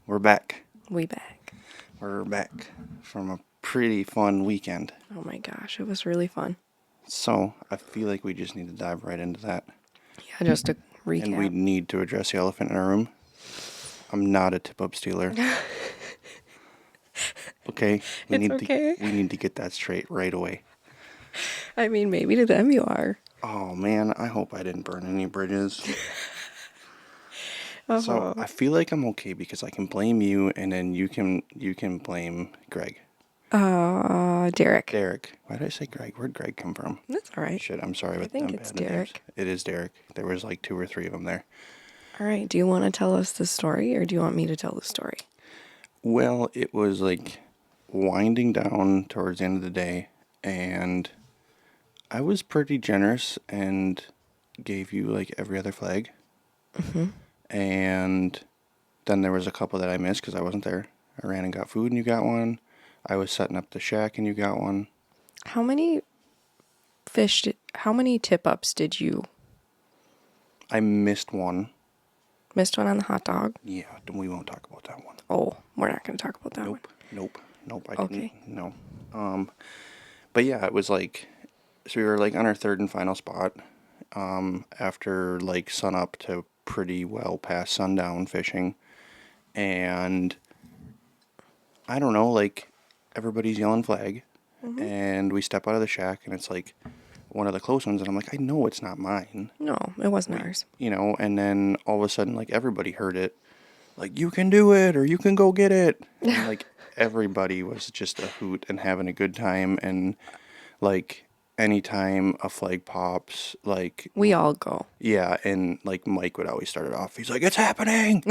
We're back. We back. We're back from a pretty fun weekend. Oh my gosh, it was really fun. So, I feel like we just need to dive right into that. Yeah, just to recap. And we need to address the elephant in our room. I'm not a tip-up stealer. Okay? We need to get that straight right away. I mean, maybe to them you are. Oh man, I hope I didn't burn any bridges. Oh. So, I feel like I'm okay because I can blame you and then you can blame Greg. Derek. Derek. Why did I say Greg? Where'd Greg come from? That's all right. Shit, I'm sorry. I think it's Derek. It is Derek. There was like 2 or 3 of them there. All right. Do you want to tell us the story or do you want me to tell the story? Well, it was like winding down towards the end of the day, and I was pretty generous and gave you like every other flag. Mm-hmm. And then there was a couple that I missed because I wasn't there. I ran and got food and you got one. I was setting up the shack and you got one. How many tip-ups did you? I missed one. Missed one on the hot dog? Yeah, we won't talk about that one. Oh, we're not going to talk about that one. Nope, I Okay. didn't. No. But yeah, it was like, so we were like on our third and final spot, after like sun up to pretty well past sundown fishing. And I don't know, like everybody's yelling flag, and we step out of the shack and it's like one of the close ones, and I'm like, I know it's not mine. No, it wasn't ours. You know, and then all of a sudden, like, everybody heard it. Like, you can do it, or you can go get it. And, like, everybody was just a hoot and having a good time. And, like, anytime a flag pops, like... We all go. Yeah, and, like, Mike would always start it off. He's like, it's happening!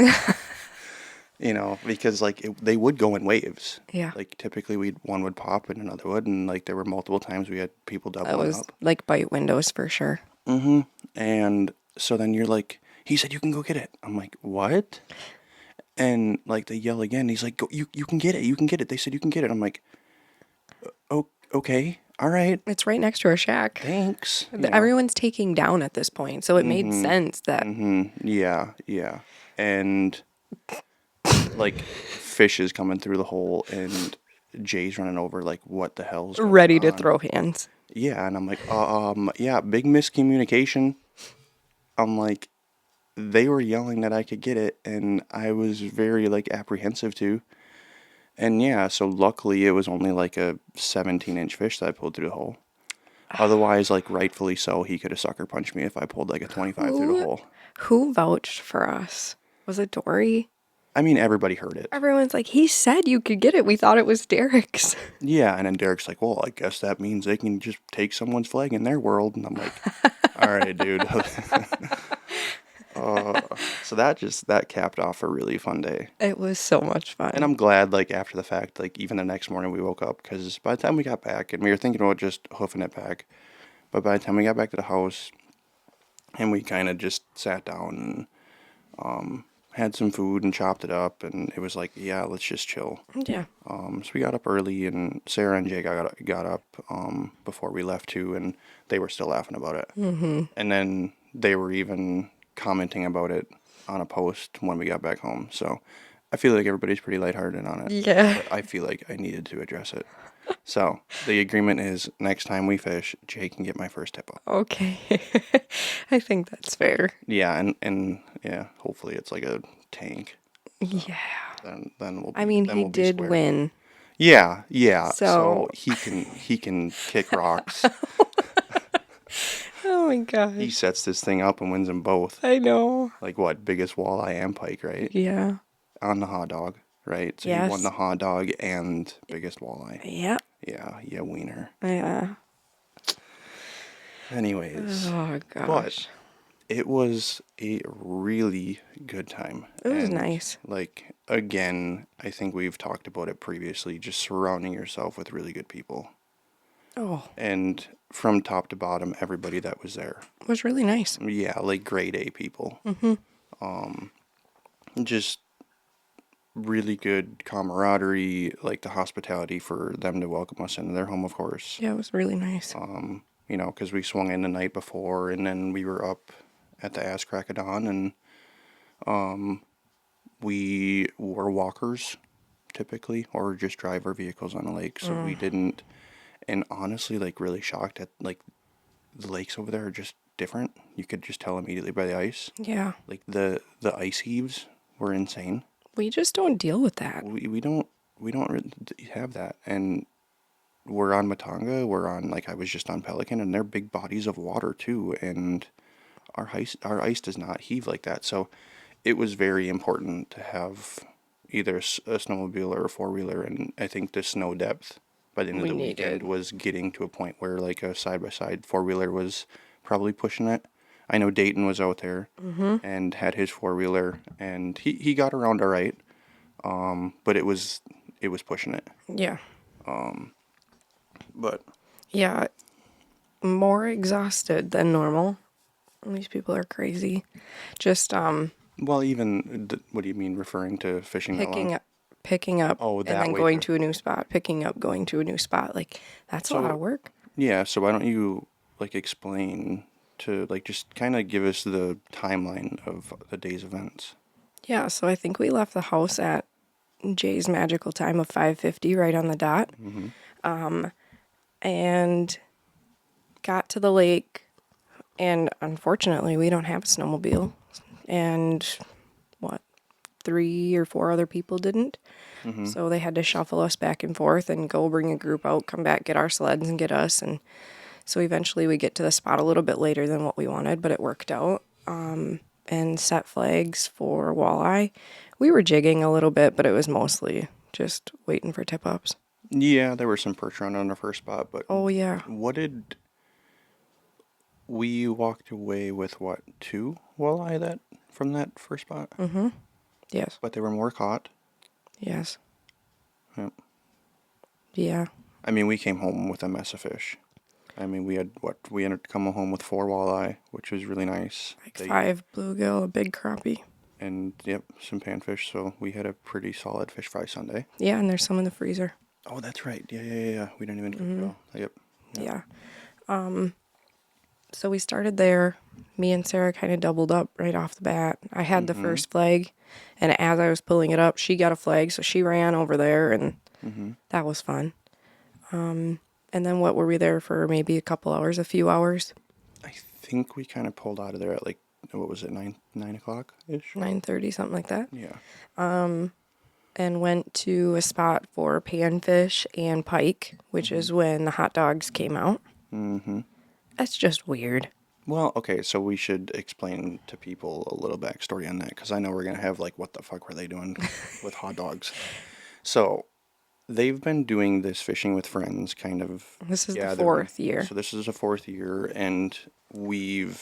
You know, because, like, they would go in waves. Yeah. Like, typically, one would pop and another would. And, like, there were multiple times we had people doubling up. That was, like, bite windows for sure. Mm-hmm. And so then you're like, he said you can go get it. I'm like, what? And like they yell again. He's like, go, you can get it. You can get it. They said you can get it. I'm like, oh, okay, all right. It's right next to our shack. Thanks. Everyone's taking down at this point, so it made sense that. Mm-hmm. Yeah. And like fish is coming through the hole, and Jay's running over. Like, what the hell's going ready to on? throw hands. Yeah, and I'm like, yeah, big miscommunication. I'm like, they were yelling that I could get it, and I was very, like, apprehensive too. And yeah, so luckily it was only like a 17-inch fish that I pulled through the hole. Otherwise, like, rightfully so, he could have sucker punched me if I pulled like a 25 through the hole. Who vouched for us? Was it Dory? I mean, everybody heard it. Everyone's like, he said you could get it. We thought it was Derek's. Yeah, and then Derek's like, well, I guess that means they can just take someone's flag in their world. And I'm like, all right, dude. So that capped off a really fun day. It was so much fun. And I'm glad, like, after the fact, like, even the next morning we woke up, because by the time we got back, and we were thinking about just hoofing it back, but by the time we got back to the house, and we kind of just sat down and had some food and chopped it up, and it was like, yeah, let's just chill. Yeah. So we got up early, and Sarah and Jay got up before we left too, and they were still laughing about it. Mm-hmm. And then they were even commenting about it on a post when we got back home. So I feel like everybody's pretty lighthearted on it. Yeah. But I feel like I needed to address it. So the agreement is next time we fish, Jay can get my first tip up. Okay. I think that's fair. Yeah, and yeah, hopefully it's like a tank. Yeah. Then we'll be, I mean, then he we'll be did square. win. Yeah. So he can kick rocks. Oh my gosh. He sets this thing up and wins them both. I know. Like what? Biggest walleye and pike, right? Yeah. On the hot dog, right? So Yes. he won the hot dog and biggest walleye. Yeah. Yeah, wiener. Yeah. Anyways. Oh gosh. But it was a really good time. It was And, nice. Like, again, I think we've talked about it previously, just surrounding yourself with really good people. Oh, And from top to bottom, everybody that was there. it was really nice. Yeah, like grade A people. Just really good camaraderie, like the hospitality for them to welcome us into their home, of course. Yeah, it was really nice. You know, because we swung in the night before, and then we were up at the ass crack of dawn, and we were walkers typically, or just drive our vehicles on the lake, so we didn't. And honestly, like really shocked at like the lakes over there are just different. You could just tell immediately by the ice. Yeah. Like the ice heaves were insane. We just don't deal with that. We don't really have that. And we're on Matanga. We're on, like, I was just on Pelican, and they're big bodies of water too. And our ice does not heave like that. So it was very important to have either a snowmobile or a four-wheeler. And I think the snow depth by the end of the weekend was getting to a point where like a side-by-side four-wheeler was probably pushing it. I know Dayton was out there and had his four-wheeler, and he got around all right. But it was pushing it. Yeah. But Yeah. More exhausted than normal. These people are crazy. Just well, even what do you mean referring to fishing that long? picking up Oh, and that then way going through. to a new spot, picking up, going to a new spot. Like that's a lot of work. Yeah, so why don't you like explain to like just kind of give us the timeline of the day's events? Yeah, so I think we left the house at Jay's magical time of 5:50 right on the dot. And got to the lake, and unfortunately we don't have a snowmobile, and what, 3 or 4 other people didn't. So they had to shuffle us back and forth and go bring a group out, come back, get our sleds and get us. And so eventually we get to the spot a little bit later than what we wanted, but it worked out. And set flags for walleye. We were jigging a little bit, but it was mostly just waiting for tip-ups. Yeah, there were some perch around on the first spot, but Oh, yeah. what did we walked away with? What, 2 walleye from that first spot? Yes. But they were more caught. Yes. Yep. Yeah. I mean, we came home with a mess of fish. I mean, we ended up coming home with 4 walleye, which was really nice. Like 5 bluegill, a big crappie. And, yep, some panfish, so we had a pretty solid fish fry Sunday. Yeah, and there's some in the freezer. Oh, that's right. Yeah. We didn't even cook it all. Yep. Yeah. So we started there. Me and Sarah kind of doubled up right off the bat. I had the first flag, and as I was pulling it up, she got a flag, so she ran over there, and that was fun. And then what, were we there for maybe a couple hours, a few hours? I think we kind of pulled out of there at like, what was it, 9 o'clock-ish? 9:30, something like that. Yeah. And went to a spot for panfish and pike, which is when the hot dogs came out. That's just weird. Well, okay, so we should explain to people a little backstory on that, because I know we're going to have, like, what the fuck were they doing with hot dogs? So, they've been doing this fishing with friends, kind of. This is the 4th year. So this is the 4th year, and we've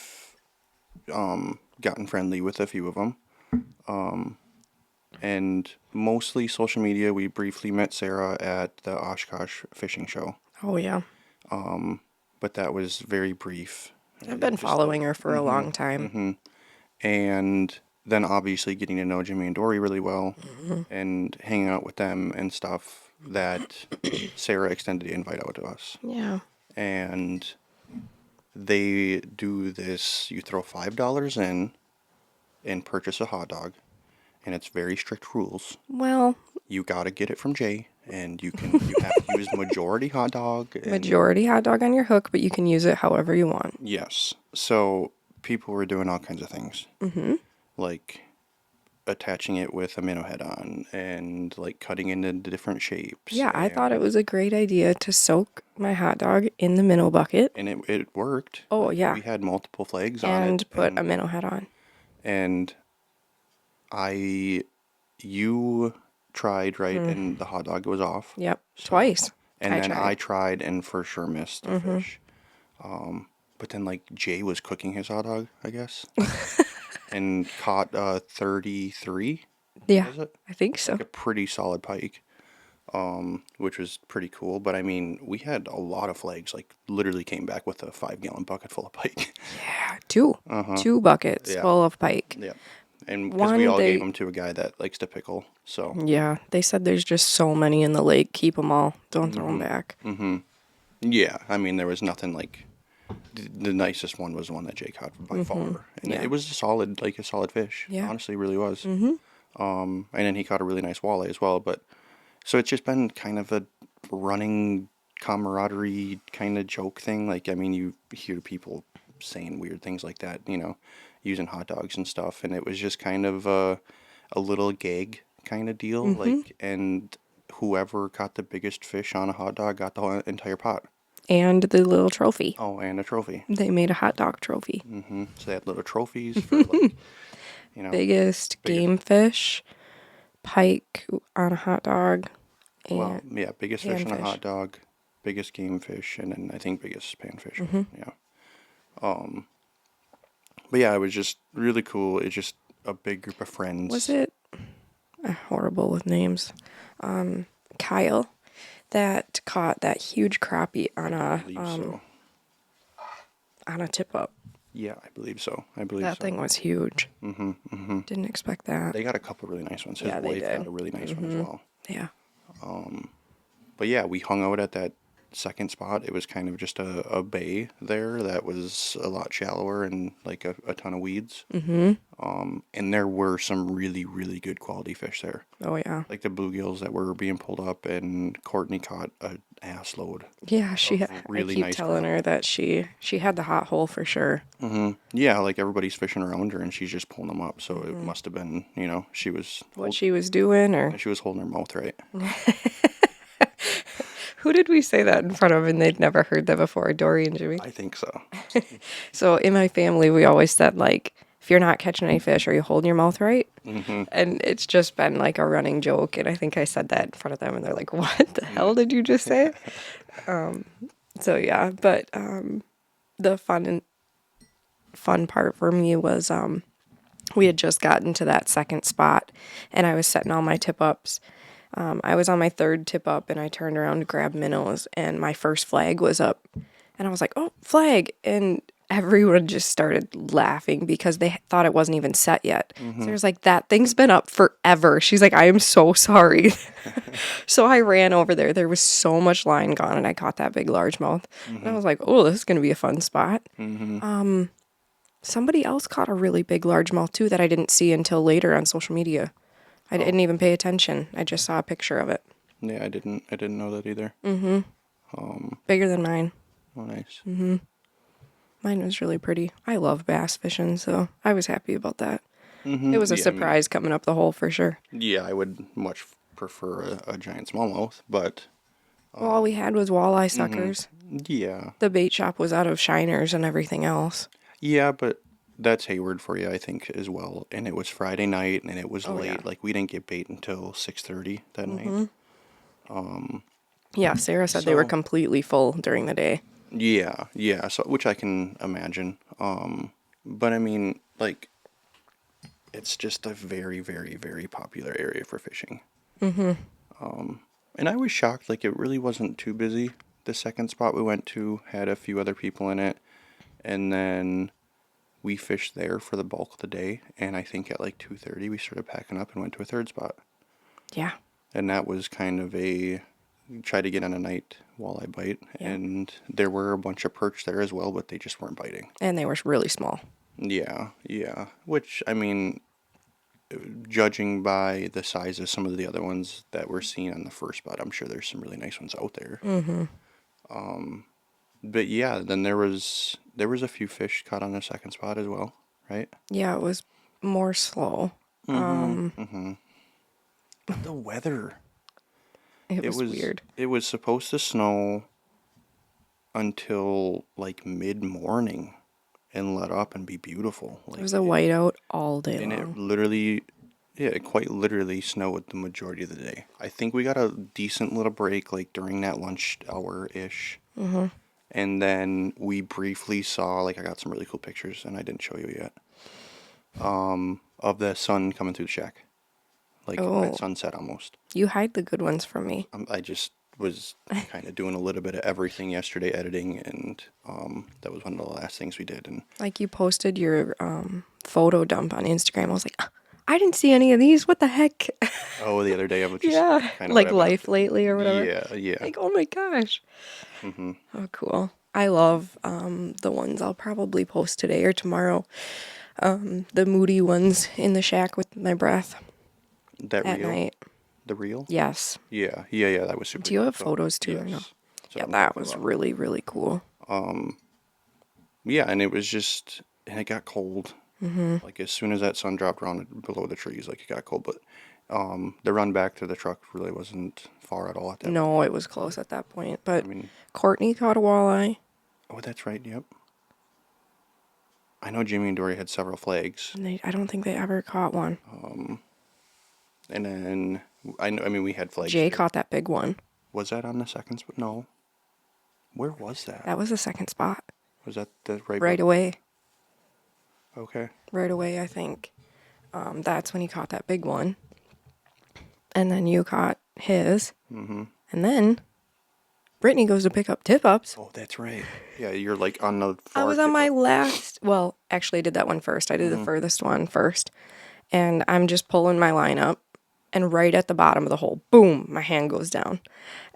gotten friendly with a few of them. And mostly social media. We briefly met Sarah at the Oshkosh fishing show. Oh, yeah. But that was very brief. I've been following her for a long time. And then obviously getting to know Jimmy and Dory really well and hanging out with them and stuff, that Sarah extended the invite out to us. Yeah. And they do this, you throw $5 in and purchase a hot dog, and it's very strict rules. Well, You got to get it from Jay, and you have to use majority hot dog. Majority hot dog on your hook, but you can use it however you want. Yes. So people were doing all kinds of things. Like attaching it with a minnow head on and like cutting it into different shapes. Yeah, I thought it was a great idea to soak my hot dog in the minnow bucket. And it worked. Oh, yeah. We had multiple flags on it. And put a minnow head on. And you tried, right? And the hot dog was off. Yep, twice. And I tried and for sure missed the fish. But then like Jay was cooking his hot dog, I guess. And caught 33. Yeah, Was it? I think so. Like a pretty solid pike, which was pretty cool. But I mean, we had a lot of flags. Like literally came back with a 5-gallon bucket full of pike. Yeah, 2. 2 buckets full of pike. Yeah, and because we all gave them to a guy that likes to pickle. So yeah, they said there's just so many in the lake. Keep them all. Don't throw them back. yeah, I mean there was nothing like. The nicest one was the one that Jay caught by far, and it was a solid fish. Yeah. Honestly, really was. And then he caught a really nice walleye as well. But so it's just been kind of a running camaraderie kind of joke thing. Like, I mean, you hear people saying weird things like that, using hot dogs and stuff, and it was just kind of a little gag kind of deal. Like, and whoever caught the biggest fish on a hot dog got the whole entire pot. And the little trophy. Oh, and a trophy. They made a hot dog trophy. So they had little trophies for like, Biggest game fish, pike on a hot dog, and well, yeah, biggest fish on a panfish. hot dog, biggest game fish, and then I think biggest panfish. Yeah. But yeah, it was just really cool. It's just a big group of friends. Was it horrible with names? Kyle that caught that huge crappie on I believe so. a tip up. Yeah, I believe so. I believe That so. thing was huge. Didn't expect that. They got a couple really nice ones. His Yeah, they wife did. got a really nice one as well. Yeah. But yeah, we hung out at that second spot. It was kind of just a bay there that was a lot shallower and like a ton of weeds. And there were some really, really good quality fish there. Oh yeah. Like the bluegills that were being pulled up, and Courtney caught a ass load. Yeah, really I keep nice telling her that she had the hot hole for sure. Yeah, like everybody's fishing around her and she's just pulling them up. So it must have been, she was What she was doing, or she was holding her mouth right. who did we say that in front of and they'd never heard that before? Dory and Jimmy. I think so. So in my family, we always said, like, if you're not catching any fish, are you holding your mouth right? And it's just been like a running joke. And I think I said that in front of them and they're like, what the hell did you just say? So yeah, but the fun part for me was we had just gotten to that second spot and I was setting all my tip ups. I was on my third tip up and I turned around to grab minnows and my first flag was up and I was like, oh, flag. And everyone just started laughing because they thought it wasn't even set yet. So I was like, that thing's been up forever. She's like, I am so sorry. So I ran over there. There was so much line gone and I caught that big largemouth. And I was like, oh, this is going to be a fun spot. Somebody else caught a really big largemouth too that I didn't see until later on social media. I didn't even pay attention. I just saw a picture of it. Yeah, I didn't know that either. Bigger than mine. Oh, nice. Mine was really pretty. I love bass fishing, so I was happy about that. Mm-hmm. It was a Yeah, I mean, surprise coming up the hole for sure. yeah, I would much prefer a giant smallmouth, but Well, all we had was walleye suckers. yeah. The bait shop was out of shiners and everything else. Yeah, but that's Hayward for you, I think, as well. And it was Friday night, and it was Oh, late. yeah. Like, we didn't get bait until 6:30 that night. Yeah, Sarah said they were So- completely full during the day. Yeah, so which I can imagine. But I mean, like, it's just a very, very, very popular area for fishing. And I was shocked, like, it really wasn't too busy. The second spot we went to had a few other people in it, and then we fished there for the bulk of the day, and I think at like 2:30 we started packing up and went to a third spot. Yeah. And that was kind of try to get on a night walleye bite, Yeah. and there were a bunch of perch there as well, but they just weren't biting. And they were really small. Yeah. Which, I mean, judging by the size of some of the other ones that we're seeing on the first spot, I'm sure there's some really nice ones out there. But yeah, then there was a few fish caught on the second spot as well, right? Yeah, it was more slow. But the weather. It was weird. It was supposed to snow until like mid-morning and let up and be beautiful. Like, It was a whiteout all day and long. it literally, yeah, it quite literally snowed the majority of the day. I think we got a decent little break like during that lunch hour-ish. And then we briefly saw, like, I got some really cool pictures, and I didn't show you yet, of the sun coming through the shack. Like, Oh. at sunset almost. You hide the good ones from me. I just was kind of doing a little bit of everything yesterday, editing, and that was one of the last things we did. And Like you posted your photo dump on Instagram. I was like, I didn't see any of these. What the heck? oh, the other day I was just Yeah. kind of Like whatever. life lately or whatever. Yeah. Like, oh my gosh. Oh, cool. I love the ones I'll probably post today or tomorrow. The moody ones in the shack with my breath. That at reel? night. The reel? Yes. Yeah, that was super Do you cool. have So, photos too or no? yes. So Yeah, I'm that talking was about. really, really cool. Yeah, and it was just, and it got cold. Like as soon as that sun dropped around below the trees, like it got cold. But the run back to the truck really wasn't far at all at that No, point. it was close at that point. I But mean, Courtney caught a walleye. oh, that's right. Yep. I know Jimmy and Dory had several flags, And I don't think they ever caught one. and then I know. I mean, we had flags Jay too. caught that big one. Was that on the second spot? No. Where was that? That was the second spot. Was that the right? Right away. Okay. Right away, I think. That's when he caught that big one. And then you caught his. And then Brittany goes to pick up tip-ups. Oh, that's right. Yeah, you're like on the I far was on tip my of- last, well, actually I did that one first. I did the furthest one first. And I'm just pulling my line up. And right at the bottom of the hole, boom, my hand goes down.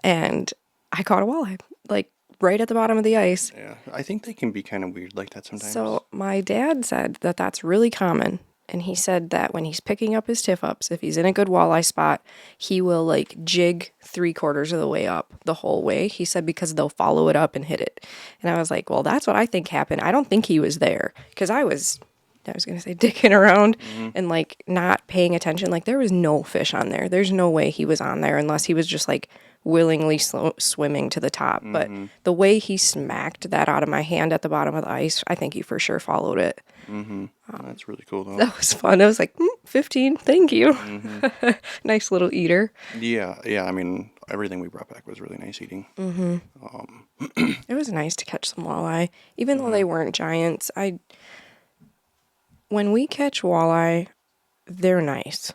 And I caught a walleye, like right at the bottom of the ice. Yeah, I think they can be kind of weird like that sometimes. So my dad said that that's really common. And he said that when he's picking up his tip-ups, if he's in a good walleye spot, he will like jig 3/4 of the way up the whole way. He said because they'll follow it up and hit it. And I was like, well, that's what I think happened. I don't think he was there because I was going to say dicking around and like not paying attention. Like there was no fish on there. There's no way he was on there unless he was just like willingly swimming to the top. But the way he smacked that out of my hand at the bottom of the ice, I think he for sure followed it. That's really cool though. That was fun. I was like, 15, thank you. Nice little eater. Yeah. I mean, everything we brought back was really nice eating. It was nice to catch some walleye, even though they weren't giants. When we catch walleye, they're nice.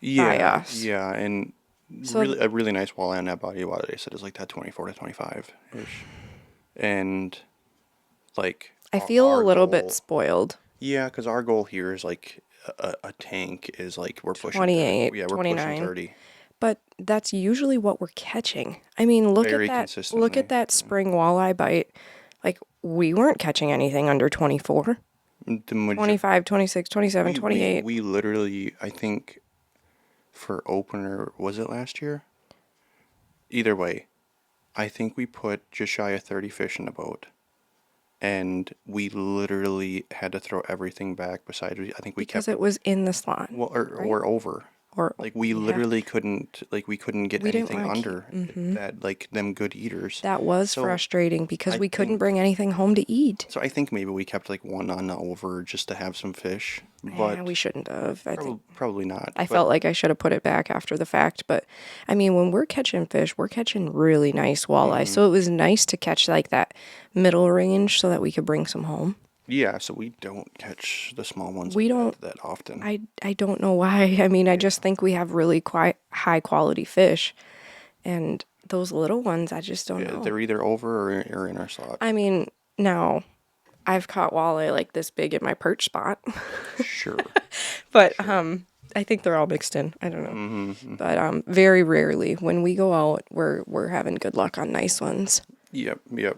By us. Yeah, and So- really a really nice walleye on that body of water. They said is like that 24 to 25 ish, and like I feel a our little goal- bit spoiled. Yeah, because our goal here is like a tank is like we're pushing 28, 30. Yeah, we're 29. pushing 30. But that's usually what we're catching. I mean, look Very at that. consistently. Look at that spring walleye bite. Like we weren't catching anything under 24. The major- 25, 26, 27, we- 28. We literally, I think, for opener, was it last year? Either way, I think we put just shy of 30 fish in the boat. And we literally had to throw everything back besides, I think we Because kept it was in the slot. well, or over. Or Like we literally couldn't get We didn't anything wanna keep- under that, like them good eaters. that was So, frustrating because I we couldn't think- bring anything home to eat. So I think maybe we kept like one on the over just to have some fish, Yeah, but we shouldn't have. I think probably not. I But felt like I should have put it back after the fact, but I mean, when we're catching fish, we're catching really nice walleye. So it was nice to catch like that middle range so that we could bring some home. yeah, so we don't catch the small ones. We like don't- that often. I don't know why. I mean, I just think we have really quite high quality fish, and those little ones, I just don't know. They're either over or in our slot. I mean, now I've caught walleye like this big in my perch spot, Sure. but I think they're all mixed in. I don't know, but very rarely when we go out, we're having good luck on nice ones. Yep. Yeah.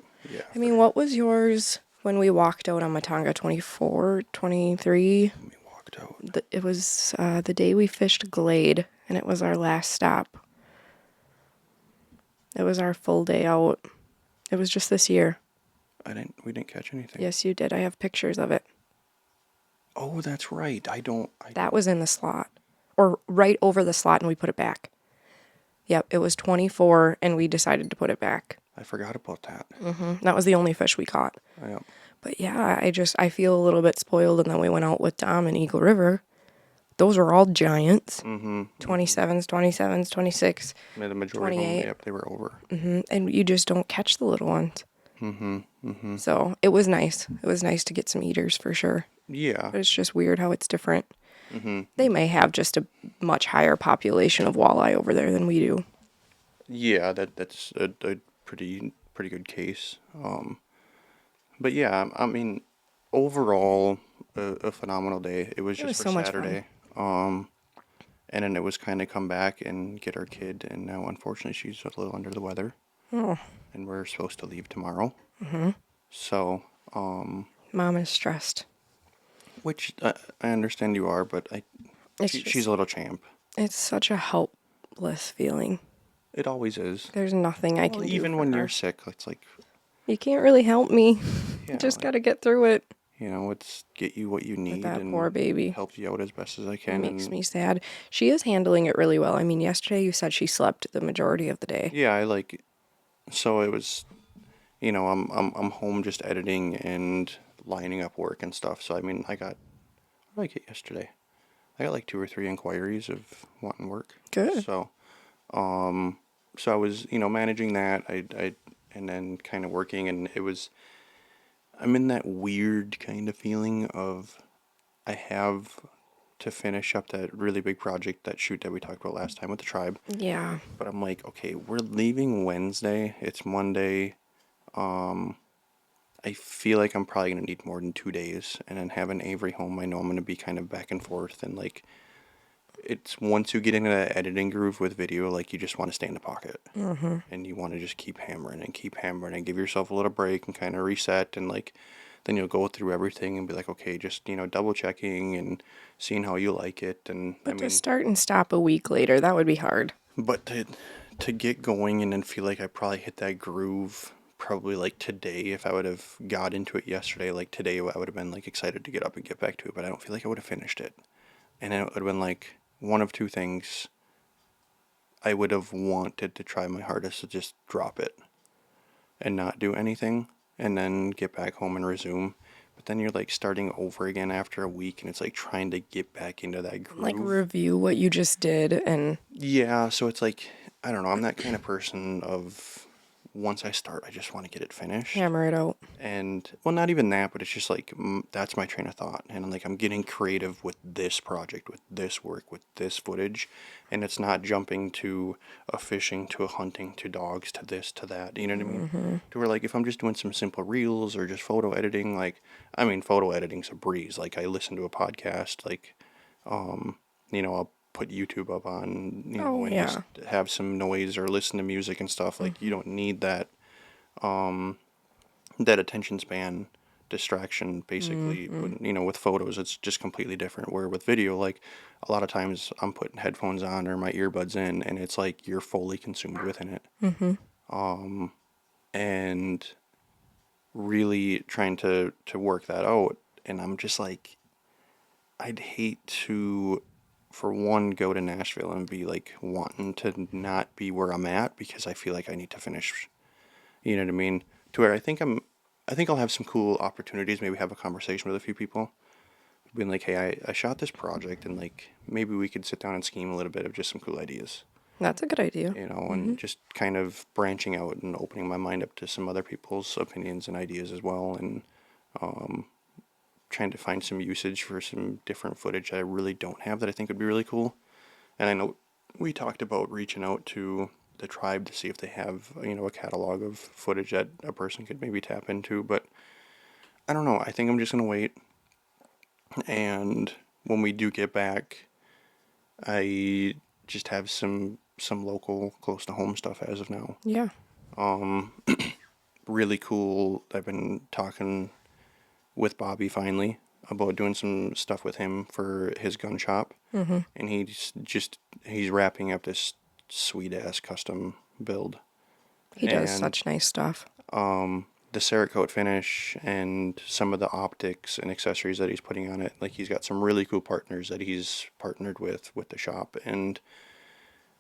I mean, what was yours when we walked out on Matanga 24, 23? We walked out. It was the day we fished Glade, and it was our last stop. It was our full day out. It was just this year. We didn't catch anything. Yes, you did. I have pictures of it. Oh, that's right. That was in the slot. Or right over the slot, and we put it back. Yep, it was 24, and we decided to put it back. I forgot about that. That was the only fish we caught. Yep. But yeah, I feel a little bit spoiled. And then we went out with Dom in Eagle River. Those were all giants. 27s, 26. The majority of 28. them, yep, they were over. And you just don't catch the little ones. So it was nice. It was nice to get some eaters for sure. Yeah. But it's just weird how it's different. They may have just a much higher population of walleye over there than we do. Yeah, that's a pretty good case. But yeah, I mean, overall, a phenomenal day. It was just was for so much fun. Saturday. And then it was kind of come back and get our kid, and now unfortunately she's a little under the weather. Oh. And we're supposed to leave tomorrow. So, Mom is stressed. which I understand you are, but It's she's just- a little champ. It's such a helpless feeling. It always is. There's nothing I Well, can do even for when her. you're sick, it's like, You can't really help me. yeah, You just like, gotta get through it it's get you what you with need that and poor baby. help you out as best as I It can. makes And me sad. She is handling it really well. I mean, yesterday you said she slept the majority of the day. yeah, so it was, I'm home just editing and lining up work and stuff. So I mean, what did I get yesterday? I got like 2 or 3 inquiries of wanting work. Good. So, so I was, managing that. And then kind of working, and I'm in that weird kind of feeling of I have to finish up that really big project, that shoot that we talked about last time with the tribe. Yeah. But I'm like, okay, we're leaving Wednesday. It's Monday. I feel like I'm probably gonna need more than 2 days, and then having Avery home, I know I'm gonna be kind of back and forth, and like it's once you get into that editing groove with video, like you just want to stay in the pocket, and you want to just keep hammering and give yourself a little break and kind of reset, and like then you'll go through everything and be like, okay, just double checking and seeing how you like it, and I But to mean, start and stop a week later, that would be hard. but to get going and then feel like I probably hit that groove probably like today. If I would have got into it yesterday, like today I would have been like excited to get up and get back to it, but I don't feel like I would have finished it. And it would have been like one of two things. I would have wanted to try my hardest to just drop it and not do anything and then get back home and resume. But then you're like starting over again after a week, and it's like trying to get back into that groove. Like review what you just did and Yeah, so it's like, I don't know, I'm that kind of person of once I start, I just want to get it finished. hammer it out. And, well, not even that, but it's just like, that's my train of thought. And I'm like, I'm getting creative with this project, with this work, with this footage. And it's not jumping to a fishing, to a hunting, to dogs, to this, to that. You know what I mean? To where, like, if I'm just doing some simple reels or just photo editing, like, I mean, photo editing's a breeze. Like, I listen to a podcast, like, I'll put YouTube up on, Oh, and yeah. just have some noise or listen to music and stuff. Like, you don't need that attention span distraction basically. But, with photos it's just completely different, where with video, like a lot of times I'm putting headphones on or my earbuds in, and it's like you're fully consumed within it. And really trying to work that out, and I'm just like, I'd hate to, for one, go to Nashville and be like wanting to not be where I'm at because I feel like I need to finish. You know what I mean? To where I think I'll have some cool opportunities. Maybe have a conversation with a few people, being like, hey, I shot this project, and like maybe we could sit down and scheme a little bit of just some cool ideas, That's a good idea. and just kind of branching out and opening my mind up to some other people's opinions and ideas as well, and trying to find some usage for some different footage that I really don't have that I think would be really cool. And I know we talked about reaching out to the tribe to see if they have, a catalog of footage that a person could maybe tap into, but I don't know. I think I'm just going to wait. And when we do get back, I just have some local close to home stuff as of now. Yeah. Really cool. I've been talking with Bobby finally about doing some stuff with him for his gun shop, and he's wrapping up this sweet ass custom build. He does And such nice stuff. the Cerakote finish and some of the optics and accessories that he's putting on it, like he's got some really cool partners that he's partnered with the shop, and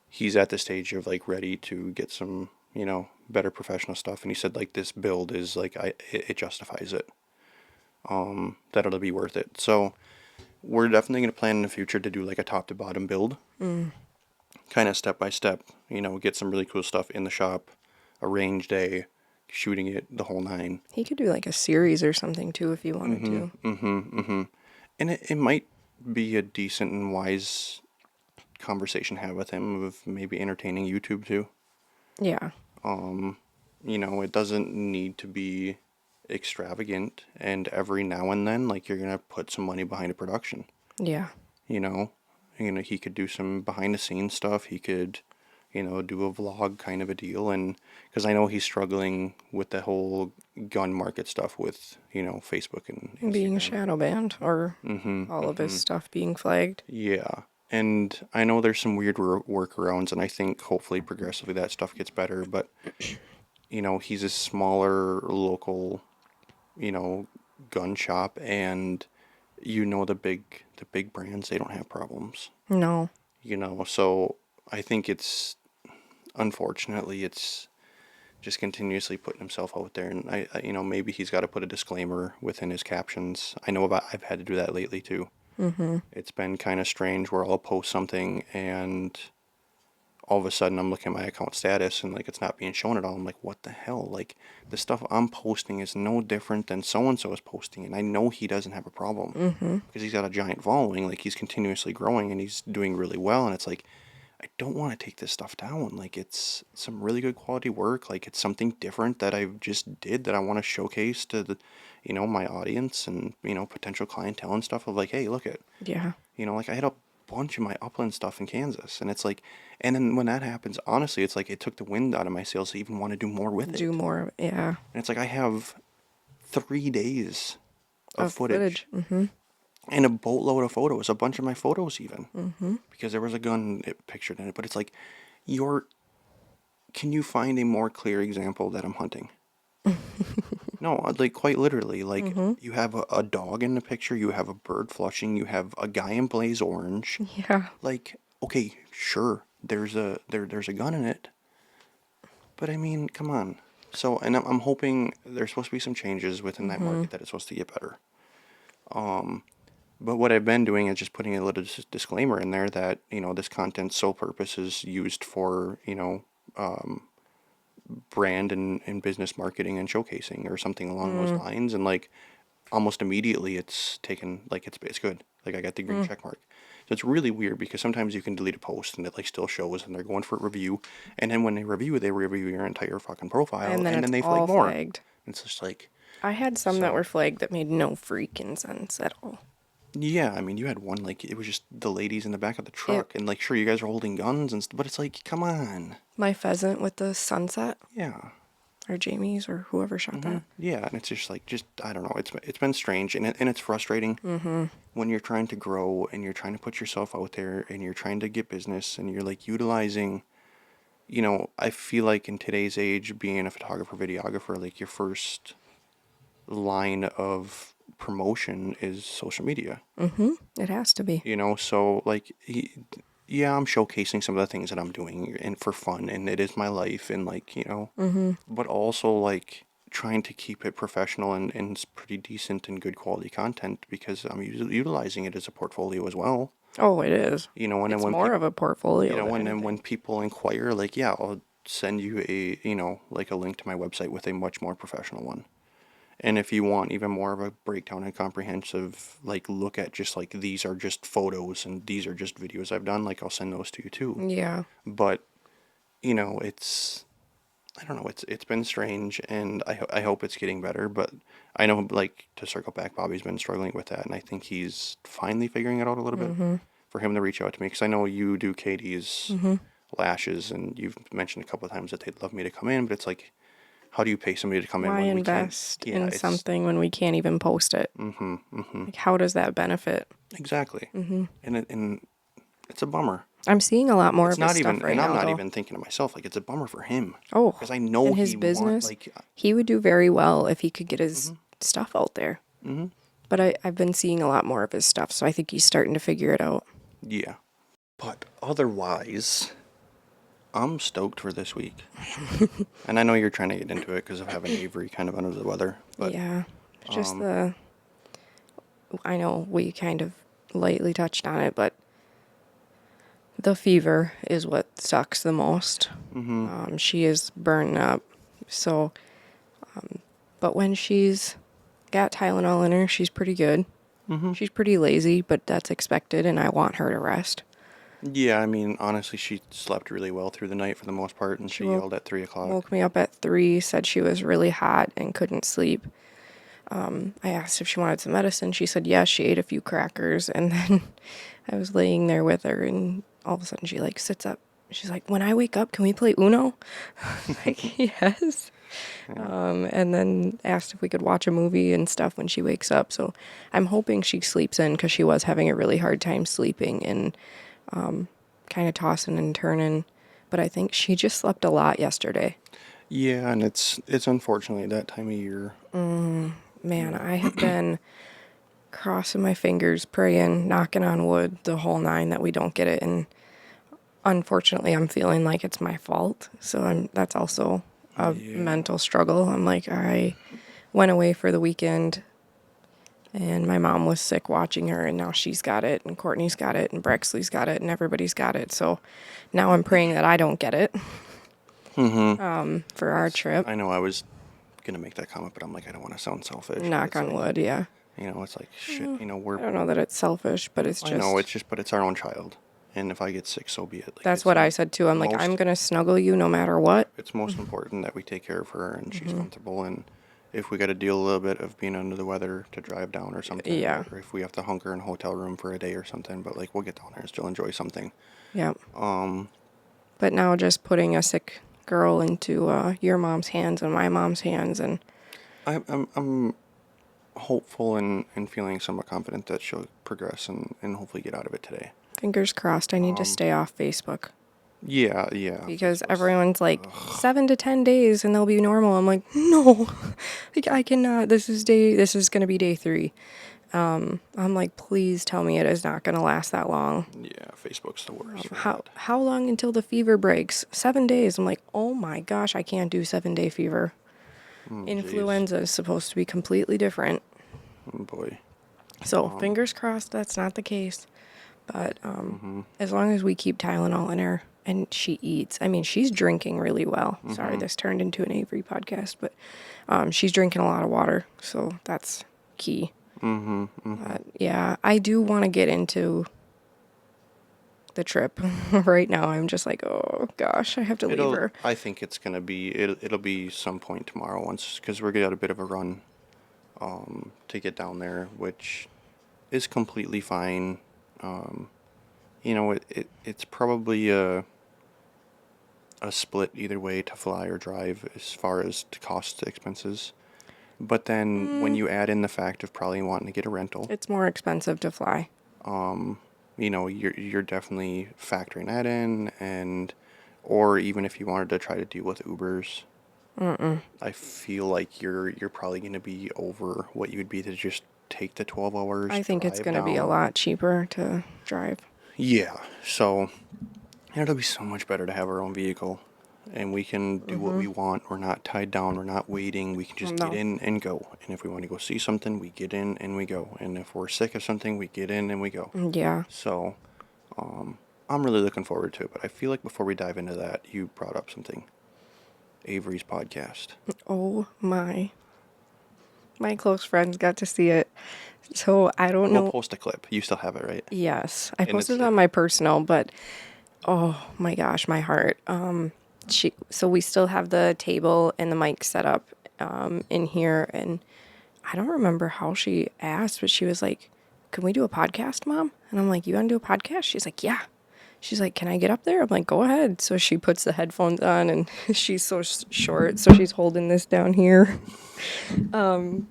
he's at the stage of like ready to get some better professional stuff. And he said like this build is like it justifies it, that it'll be worth it. So we're definitely going to plan in the future to do like a top to bottom build, kind of step by step, get some really cool stuff in the shop, a range day, shooting it the whole nine. He could do like a series or something too if he wanted to. And it might be a decent and wise conversation to have with him of maybe entertaining YouTube too. Yeah. It doesn't need to be extravagant, and every now and then, like, you're gonna put some money behind a production. Yeah. He could do some behind the scenes stuff. He could, do a vlog kind of a deal, and because I know he's struggling with the whole gun market stuff with Facebook and Instagram. Being shadow banned or all of his stuff being flagged. Yeah. And I know there's some weird workarounds, and I think hopefully progressively that stuff gets better. But he's a smaller local, you know, gun shop, and the big brands, they don't have problems. No. So I think unfortunately it's just continuously putting himself out there, and maybe he's got to put a disclaimer within his captions. I've had to do that lately too. Mm-hmm. It's been kind of strange where I'll post something and all of a sudden I'm looking at my account status and like it's not being shown at all. I'm like, what the hell? Like the stuff I'm posting is no different than so and so is posting, and I know he doesn't have a problem Mm-hmm. because he's got a giant following. Like he's continuously growing and he's doing really well, and it's like I don't want to take this stuff down. Like it's some really good quality work. Like it's something different that I just did that I want to showcase to my audience and potential clientele and stuff of like, hey, look at. Yeah. Like I had a bunch of my upland stuff in Kansas, and it's like, and then when that happens, honestly, it's like it took the wind out of my sails to even want to do more with it. Do more, yeah. And it's like I have 3 days of footage. Mm-hmm. And a boatload of photos, a bunch of my photos even, Mm-hmm. because there was a gun pictured in it. But it's like, can you find a more clear example that I'm hunting? No, like quite literally, like Mm-hmm. you have a dog in the picture, you have a bird flushing, you have a guy in blaze orange. Yeah. Like, okay, sure, there's a gun in it, but I mean, come on. So, and I'm hoping there's supposed to be some changes within that market that it's supposed to get better. But what I've been doing is just putting a little disclaimer in there that, this content's sole purpose is used for, brand and business marketing and showcasing or something along those lines. And like almost immediately it's taken, like it's good. Like I got the green check mark. So it's really weird because sometimes you can delete a post and it like still shows and they're going for a review. And then when they review your entire fucking profile And then they it's all flag more. flagged. It's just like, I had some that So- were flagged that made no freaking sense at all. yeah, I mean, you had one, like, it was just the ladies in the back of the truck, and, like, sure, you guys are holding guns, but it's like, come on. My pheasant with the sunset, Yeah. or Jamie's, or whoever shot that. Yeah, and it's just, like, I don't know, it's been strange, and it's frustrating when you're trying to grow, and you're trying to put yourself out there, and you're trying to get business, and you're, like, utilizing, I feel like in today's age, being a photographer, videographer, like, your first line of promotion is social media. Mm-hmm. It has to be. So like yeah, I'm showcasing some of the things that I'm doing and for fun, and it is my life, and like but also like trying to keep it professional and pretty decent and good quality content because I'm utilizing it as a portfolio as well. Oh, it is. And then It's when more of a portfolio. than when anything. people inquire, like, yeah, I'll send you a like a link to my website with a much more professional one. And if you want even more of a breakdown and comprehensive, like, look at just, like, these are just photos and these are just videos I've done, like, I'll send those to you too. Yeah. But, I don't know, it's been strange, and I hope it's getting better, but I know, like, to circle back, Bobby's been struggling with that, and I think he's finally figuring it out a little bit for him to reach out to me, because I know you do Katie's lashes, and you've mentioned a couple of times that they'd love me to come in, but it's like, how do you pay somebody to come in Why when invest we can't? in something when we can't even post it? Like, how does that benefit? Exactly. And it's a bummer. I'm seeing a lot more It's of his not stuff even, right and now, I'm not though. even thinking to myself, like, it's a bummer for him. Oh, Because I know in his he business, like, he would do very well if he could get his stuff out there. But I've been seeing a lot more of his stuff, so I think he's starting to figure it out. yeah. But otherwise, I'm stoked for this week. And I know you're trying to get into it because of having Avery kind of under the weather. But Yeah, it's just I know we kind of lightly touched on it, but the fever is what sucks the most. She is burning up. So, but when she's got Tylenol in her, she's pretty good. She's pretty lazy, but that's expected, and I want her to rest. yeah, I mean, honestly, she slept really well through the night for the most part, and she yelled at 3 o'clock. Woke me up at 3, said she was really hot and couldn't sleep. I asked if she wanted some medicine. She said yes. She ate a few crackers, and then I was laying there with her, and all of a sudden she like sits up. She's like, "When I wake up, can we play Uno?" Like, yes. And then asked if we could watch a movie and stuff when she wakes up. So I'm hoping she sleeps in because she was having a really hard time sleeping, and kind of tossing and turning. But I think she just slept a lot yesterday. Yeah, and it's unfortunately that time of year. Man, I have been crossing my fingers, praying, knocking on wood, the whole nine that we don't get it. And unfortunately, I'm feeling like it's my fault. So that's also a mental struggle. I'm like, I went away for the weekend and my mom was sick watching her, and now she's got it, and Courtney's got it, and Brexley's got it, and everybody's got it. So now I'm praying that I don't get it for our trip. I know I was gonna make that comment, but I'm like, I don't want to sound selfish. Knock on wood, yeah. You know, it's like shit. You know, we're. I don't know that it's selfish, but it's just. I know it's just, but it's our own child, and if I get sick, so be it. Like, that's what I said too. I'm like, I'm gonna snuggle you no matter what. It's most important that we take care of her and she's comfortable, and if we got to deal a little bit of being under the weather to drive down or something, yeah, or if we have to hunker in a hotel room for a day or something, but like we'll get down there and still enjoy something. Yeah. But now just putting a sick girl into your mom's hands and my mom's hands, and I'm hopeful and feeling somewhat confident that she'll progress and hopefully get out of it today. Fingers crossed. I need to stay off Facebook. Yeah. Because everyone's like 7 to 10 days and they'll be normal. I'm like, no, I cannot. This is going to be day 3. I'm like, please tell me it is not going to last that long. Yeah, Facebook's the worst. How long until the fever breaks? 7 days. I'm like, oh my gosh, I can't do 7-day fever. Influenza is supposed to be completely different. Oh boy. So fingers crossed that's not the case. But as long as we keep Tylenol in her and she eats, I mean, she's drinking really well. Sorry, this turned into an Avery podcast, but she's drinking a lot of water, so that's key. Yeah, I do want to get into the trip. Right now, I'm just like, oh gosh, I have to leave her. I think it's gonna be it'll be some point tomorrow once, because we're gonna get a bit of a run to get down there, which is completely fine. You know, it's probably a split either way to fly or drive as far as to cost expenses. But then when you add in the fact of probably wanting to get a rental, it's more expensive to fly. You know, you're definitely factoring that in, or even if you wanted to try to deal with Ubers, I feel like you're probably going to be over what you would be to just take the 12 hours. I think it's going to be a lot cheaper to drive. Yeah, so it'll be so much better to have our own vehicle, and we can do what we want. We're not tied down. We're not waiting. We can just get in and go. And if we want to go see something, we get in and we go. And if we're sick of something, we get in and we go. Yeah. So I'm really looking forward to it. But I feel like before we dive into that, you brought up something. Avery's podcast. Oh, my close friends got to see it. So I don't know. We'll post a clip. You still have it, right? Yes. I posted it on my personal, but oh my gosh, my heart. So we still have the table and the mic set up in here, and I don't remember how she asked, but she was like, "Can we do a podcast, Mom?" And I'm like, "You want to do a podcast?" She's like, "Yeah." She's like, "Can I get up there?" I'm like, "Go ahead." So she puts the headphones on, and she's so short, so she's holding this down here. Oh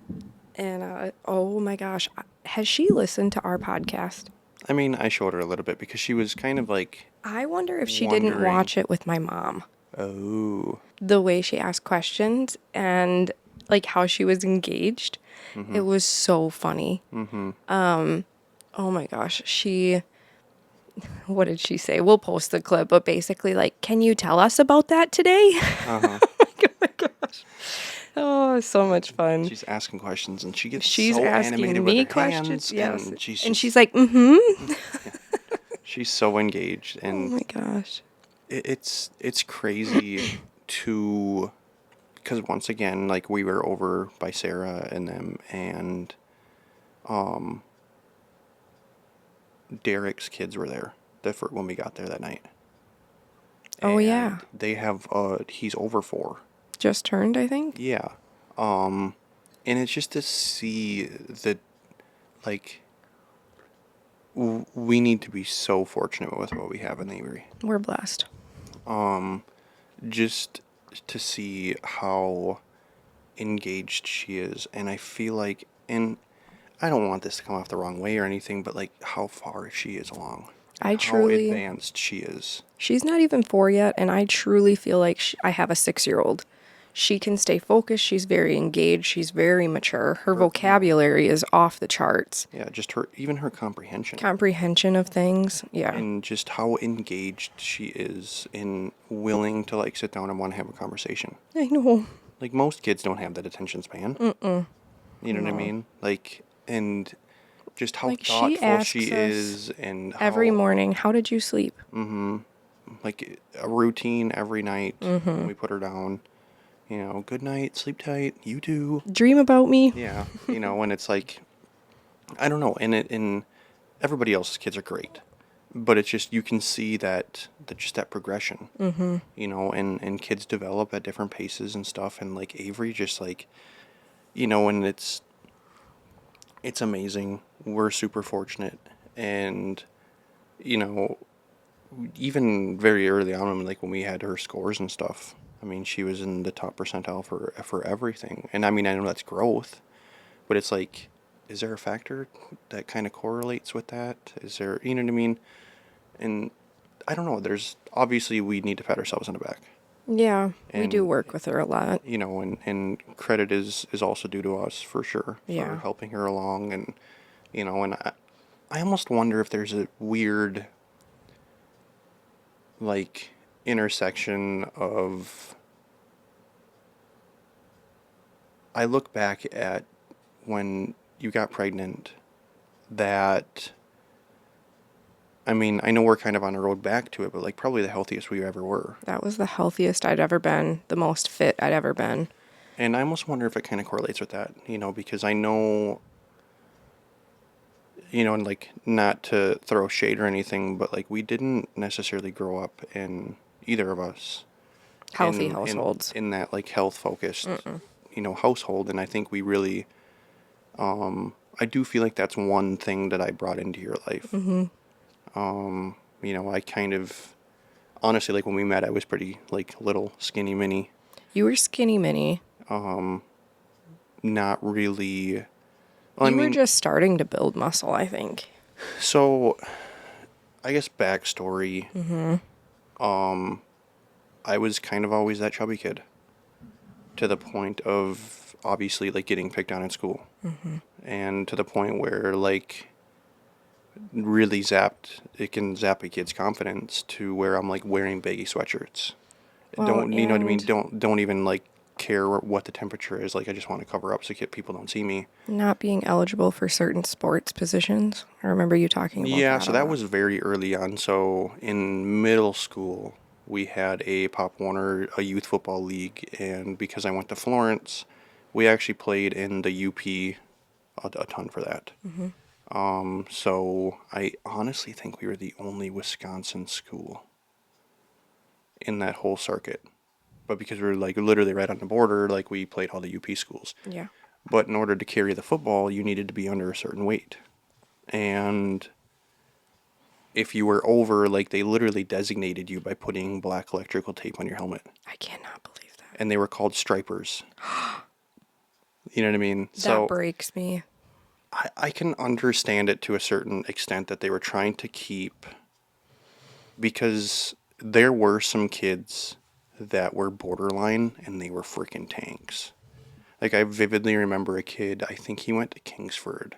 my gosh, has she listened to our podcast? I mean, I showed her a little bit because she was kind of like... I wonder if she didn't watch it with my mom. Oh. The way she asked questions and like how she was engaged. It was so funny. Oh my gosh. What did she say? We'll post the clip, but basically like, "Can you tell us about that today?" Oh my gosh. Oh, so much fun. She's asking questions, and she's so asking me questions. Yes. And she's like, She's so engaged, and oh my gosh. It's crazy to, because once again, like, we were over by Sarah and them, and Derek's kids were there when we got there that night. Oh, yeah. They have he's over 4. Just turned, I think. Yeah. And it's just to see that, like, we need to be so fortunate with what we have in Avery. We're blessed. Just to see how engaged she is, and I feel like, and I don't want this to come off the wrong way or anything, but like how far she is along. I how truly, advanced she is. she's not even 4 yet, and I truly feel like I have a 6-year-old. She can stay focused. She's very engaged. She's very mature. Her vocabulary is off the charts. Yeah, just her, even her comprehension. Comprehension of things. Yeah. And just how engaged she is in willing to like sit down and want to have a conversation. I know. Like most kids don't have that attention span. Mm-mm. You know what I mean? Like, and just how Like, she thoughtful she asks us is, and every how morning, how did you sleep? like a routine every night Mm-hmm. when we put her down. You know, good night, sleep tight. You too. Dream about me? Yeah, you know, and it's like, I don't know, and everybody else's kids are great, but it's just you can see that just that progression, you know, and kids develop at different paces and stuff, and like Avery just like, you know, and it's amazing. We're super fortunate, and you know, even very early on, like when we had her scores and stuff, I mean, she was in the top percentile for everything, and I mean, I know that's growth, but it's like, is there a factor that kind of correlates with that? Is there, you know what I mean? And I don't know. There's obviously we need to pat ourselves on the back, Yeah, we do and work with her a lot. you know, and credit is also due to us for sure Yeah. for helping her along, and you know, and I almost wonder if there's a weird like intersection of, I look back at when you got pregnant, that, I mean, I know we're kind of on the road back to it, but like probably the healthiest we ever were. That was the healthiest I'd ever been, the most fit I'd ever been. And I almost wonder if it kind of correlates with that, you know, because I know, you know, and like not to throw shade or anything, but like we didn't necessarily grow up in, either of us, Healthy in households. in that like health focused, you know, household. And I think we really, I do feel like that's one thing that I brought into your life. You know, I kind of, honestly, like when we met, I was pretty like little, skinny, mini, You were skinny mini. not really. Well, I You were mean, just starting to build muscle, I think. so I guess backstory. I was kind of always that chubby kid, to the point of obviously like getting picked on in school, and to the point where like really it can zap a kid's confidence to where I'm like wearing baggy sweatshirts. Well, Don't, you know what I mean? and Don't even like care what the temperature is. Like I just want to cover up so people don't see me. not being eligible for certain sports positions. I remember you talking about Yeah, that so a that lot. was very early on. So in middle school, we had a Pop Warner, a youth football league, and because I went to Florence, we actually played in the UP a ton for that. So I honestly think we were the only Wisconsin school in that whole circuit. But because we were like literally right on the border, like we played all the UP schools. Yeah. But in order to carry the football, you needed to be under a certain weight. And if you were over, like they literally designated you by putting black electrical tape on your helmet. I cannot believe that. And they were called stripers. You know what I mean? That So breaks me. I can understand it to a certain extent that they were trying to keep, because there were some kids that were borderline and they were freaking tanks. Like I vividly remember a kid, I think he went to Kingsford,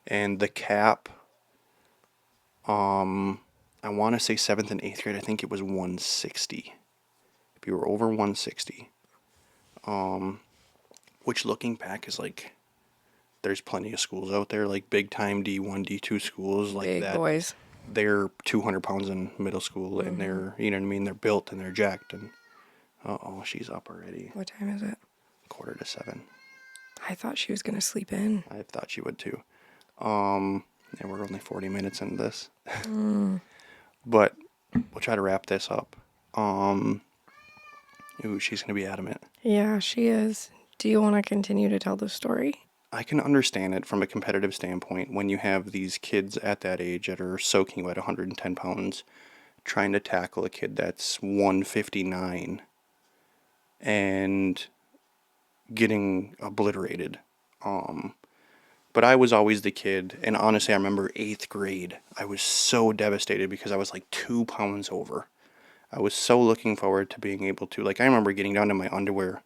and the cap, I want to say 7th and 8th grade, I think it was 160. If you were over 160, which looking back is like, there's plenty of schools out there, like big time D1, D2 schools like Big that. boys. They're 200 pounds in middle school, and they're, you know what I mean, they're built and they're jacked. And uh-oh, she's up already. What time is it? 6:45. I thought she was going to sleep in. I thought she would too. And we're only 40 minutes into this. But we'll try to wrap this up. Ooh, she's going to be adamant. Yeah, she is. Do you want to continue to tell the story? I can understand it from a competitive standpoint when you have these kids at that age that are soaking wet, 110 pounds, trying to tackle a kid that's 159 and getting obliterated. But I was always the kid, and honestly, I remember 8th grade. I was so devastated because I was like 2 pounds over. I was so looking forward to being able to, like, I remember getting down to my underwear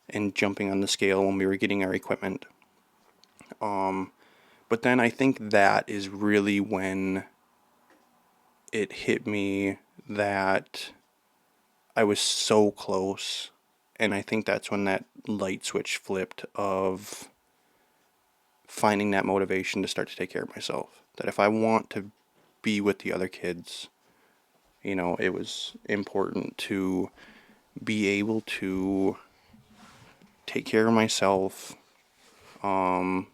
and jumping on the scale when we were getting our equipment. But then I think that is really when it hit me that I was so close. And I think that's when that light switch flipped of finding that motivation to start to take care of myself. That if I want to be with the other kids, it was important to be able to take care of myself, and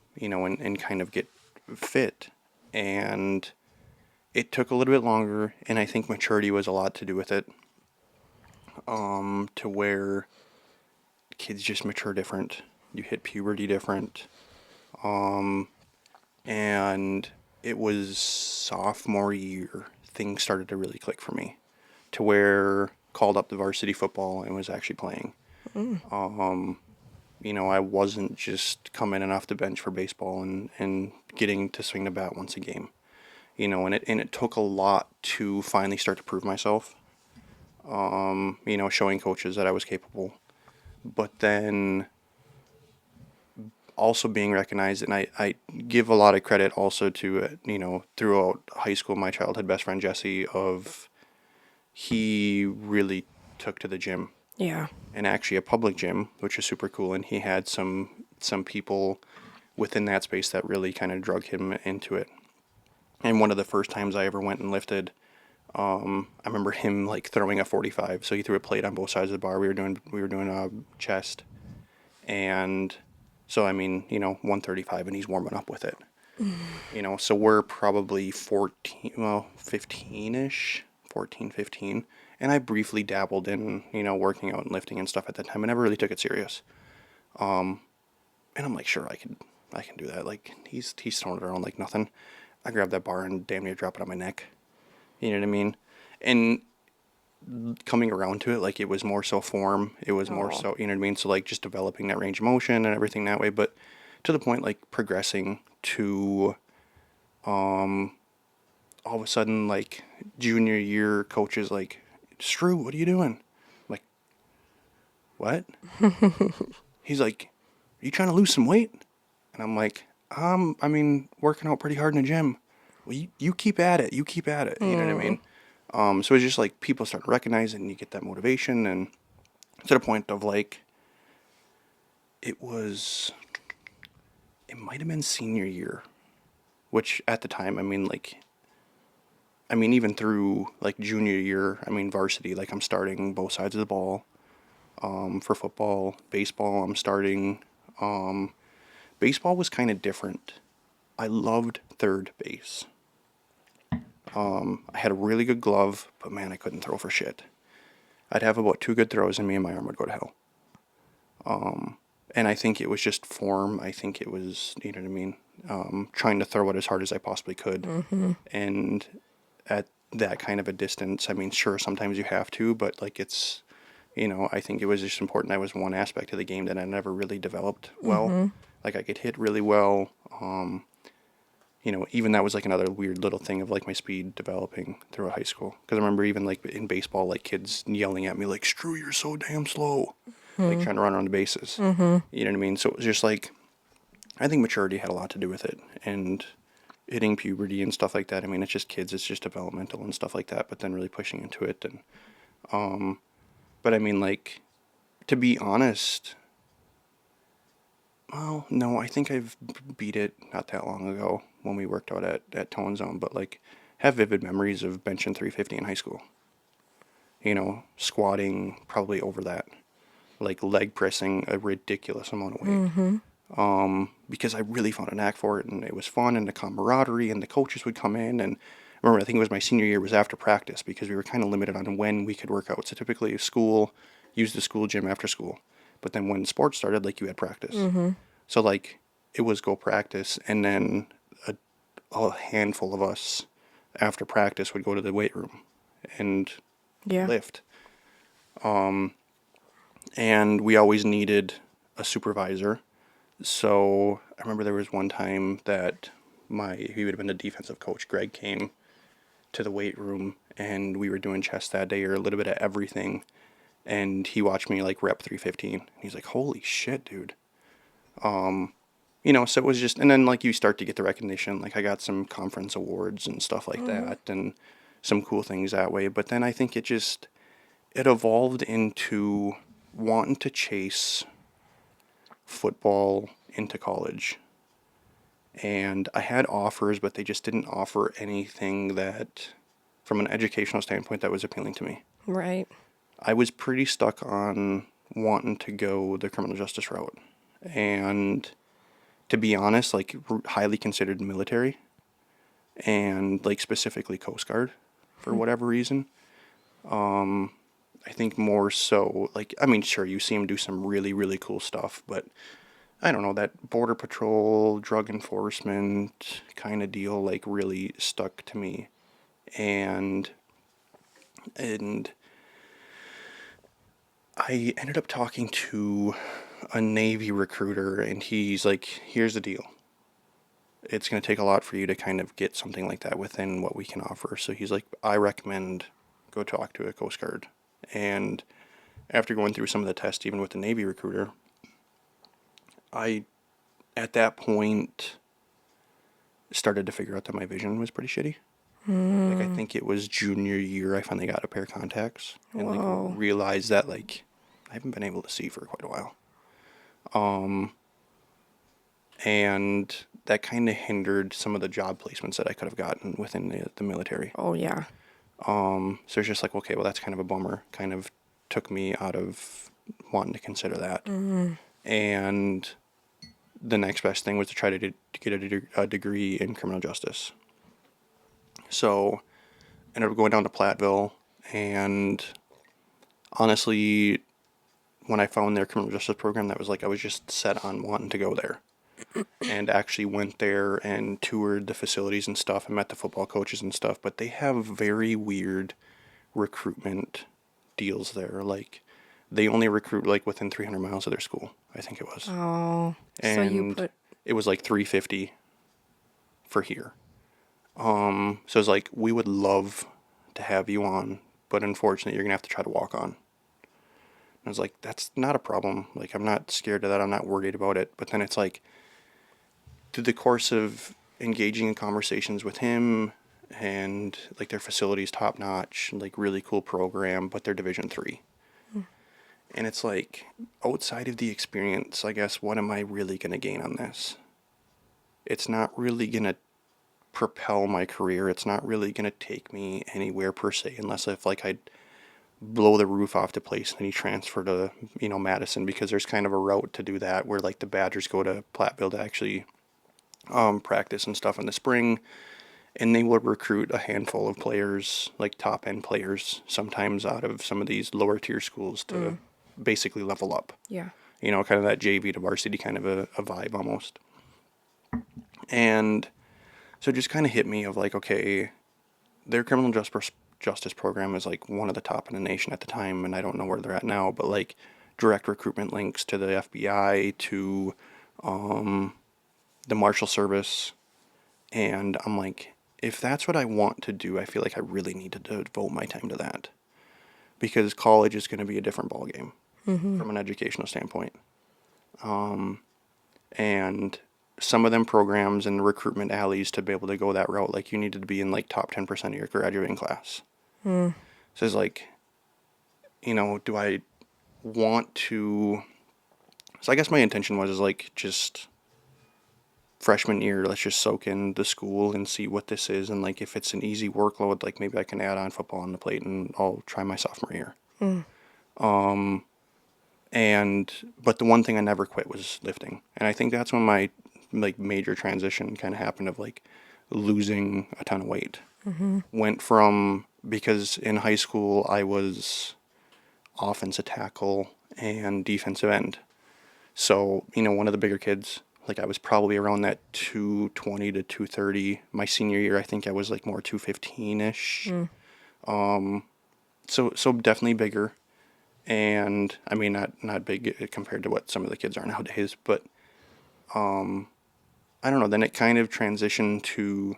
kind of get fit. And it took a little bit longer, and I think maturity was a lot to do with it, to where kids just mature different. You hit puberty different. And it was sophomore year, things started to really click for me, to where called up the varsity football and was actually playing. I wasn't just coming in off the bench for baseball and getting to swing the bat once a game. And it took a lot to finally start to prove myself. Showing coaches that I was capable. But then also being recognized, and I give a lot of credit also to, throughout high school, my childhood best friend Jesse, he really took to the gym. Yeah. And actually a public gym, which is super cool, and he had some people within that space that really kind of drug him into it. And one of the first times I ever went and lifted, I remember him like throwing a 45. So he threw a plate on both sides of the bar. We were doing chest, and so 135, and he's warming up with it. So we're probably 15-ish, 14, 15. And I briefly dabbled in, working out and lifting and stuff at that time. I never really took it serious. And I'm like, sure, I can do that. Like, he's throwing it around like nothing. I grabbed that bar and damn near drop it on my neck. You know what I mean? And coming around to it, like, it was more so form. It was more so, you know what I mean? So, like, just developing that range of motion and everything that way. But to the point, like, progressing to, all of a sudden, like, junior year coaches, like, Strew, what are you doing? I'm like, what? He's like, are you trying to lose some weight? And I'm like, working out pretty hard in the gym. Well, you keep at it. You keep at it. You know what I mean? So it's just like people start to recognize it, and you get that motivation, and to the point of like, it might have been senior year, which at the time, even through like junior year, varsity, like I'm starting both sides of the ball. For football, baseball, I'm starting. Baseball was kind of different. I loved third base. I had a really good glove, but man, I couldn't throw for shit. I'd have about 2 good throws and me and my arm would go to hell. And I think it was just form. I think it was, you know what I mean? Trying to throw it as hard as I possibly could. Mm-hmm. And at that kind of a distance, sure, sometimes you have to, but like it's, I think it was just important. That was one aspect of the game that I never really developed well. Mm-hmm. Like I could hit really well. Even that was like another weird little thing of like my speed developing throughout high school. Because I remember even like in baseball, like kids yelling at me like, "Screw, you're so damn slow," like trying to run around the bases. Mm-hmm. You know what I mean? So it was just like, I think maturity had a lot to do with it, and hitting puberty and stuff like that. It's just kids. It's just developmental and stuff like that. But then really pushing into it, and but like, to be honest. Well, no, I think I've beat it not that long ago when we worked out at Tone Zone, but like have vivid memories of benching 350 in high school. Squatting probably over that. Like leg pressing a ridiculous amount of weight. Mm-hmm. Because I really found a knack for it, and it was fun, and the camaraderie, and the coaches would come in, and remember, I think it was my senior year, was after practice, because we were kind of limited on when we could work out. So typically school, use the school gym after school. But then when sports started, like, you had practice. Mm-hmm. So, like, it was go practice, and then a handful of us after practice would go to the weight room and lift. And we always needed a supervisor So I remember there was one time that he would have been the defensive coach, Greg, came to the weight room and we were doing chest that day or a little bit of everything. And he watched me like rep 315. He's like, holy shit, dude. So it was just, and then like you start to get the recognition. Like I got some conference awards and stuff like that and some cool things that way. But then I think it evolved into wanting to chase football into college. And I had offers, but they just didn't offer anything that, from an educational standpoint, that was appealing to me. Right. I was pretty stuck on wanting to go the criminal justice route. And to be honest, like highly considered military and like specifically Coast Guard for whatever reason. I think more so, like, I mean, sure, you see him do some really, really cool stuff, but I don't know, that border patrol, drug enforcement kind of deal, like, really stuck to me. And, and I ended up talking to a Navy recruiter, and he's like, here's the deal. It's going to take a lot for you to kind of get something like that within what we can offer. So he's like, I recommend go talk to a Coast Guard. And after going through some of the tests, even with the Navy recruiter, I, at that point, started to figure out that my vision was pretty shitty. Like, I think it was junior year, I finally got a pair of contacts and, like, Whoa. realized that, like, I haven't been able to see for quite a while. And that kind of hindered some of the job placements that I could have gotten within the military. Oh, yeah. So it's just like, okay, well, that's kind of a bummer. Kind of took me out of wanting to consider that. And the next best thing was to try to get a degree in criminal justice. So ended up going down to Platteville, and honestly, when I found their criminal justice program, that was like I was just set on wanting to go there. And actually went there and toured the facilities and stuff and met the football coaches and stuff, but they have very weird recruitment deals there. Like, they only recruit like within 300 miles of their school, I think it was. Oh. So you And put. it was like 350 for here. So it's like, we would love to have you on, but unfortunately you're gonna have to try to walk on. And I was like, that's not a problem. Like, I'm not scared of that. I'm not worried about it. But then it's like, through the course of engaging in conversations with him, and like their facility's top notch, like really cool program, but they're Division 3. And it's like, outside of the experience, I guess, what am I really going to gain on this? It's not really going to propel my career. It's not really going to take me anywhere per se, unless if like I blow the roof off the place and then you transfer to, Madison, because there's kind of a route to do that where like the Badgers go to Platteville to actually practice and stuff in the spring, and they will recruit a handful of players, like top end players, sometimes out of some of these lower tier schools to basically level up. Yeah. Kind of that JV to varsity kind of a vibe almost. And so it just kind of hit me of like, okay, their criminal justice program is like one of the top in the nation at the time, and I don't know where they're at now, but like direct recruitment links to the FBI, to the Marshal Service, and I'm like, if that's what I want to do, I feel like I really need to devote my time to that, because college is going to be a different ballgame from an educational standpoint. And some of them programs and recruitment alleys, to be able to go that route, like you needed to be in like top 10% of your graduating class. So it's like, do I want to? So I guess my intention was is like just freshman year, let's just soak in the school and see what this is, and like if it's an easy workload, like maybe I can add on football on the plate, and I'll try my sophomore year. But the one thing I never quit was lifting, and I think that's when my like major transition kind of happened, of like losing a ton of weight. Went from, because in high school I was offensive tackle and defensive end, so one of the bigger kids. Like, I was probably around that 220 to 230. My senior year, I think I was like more 215-ish. So definitely bigger. And I mean, not big compared to what some of the kids are nowadays, but I don't know, then it kind of transitioned to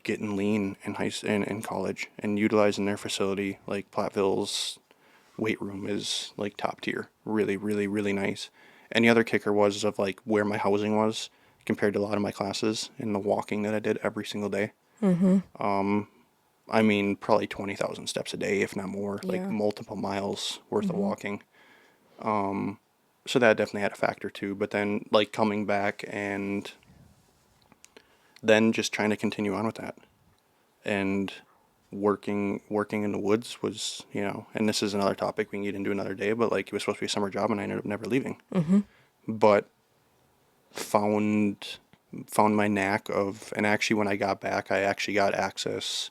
getting lean in college and utilizing their facility. Like Platteville's weight room is like top tier, really, really, really nice. And the other kicker was of like where my housing was compared to a lot of my classes and the walking that I did every single day. I mean, probably 20,000 steps a day, if not more, like Yeah. multiple miles worth of walking. So that definitely had a factor too. But then, like, coming back and then just trying to continue on with that and working in the woods was, and this is another topic we can get into another day, but like it was supposed to be a summer job and I ended up never leaving. But found my knack of, and actually when I got back, I actually got access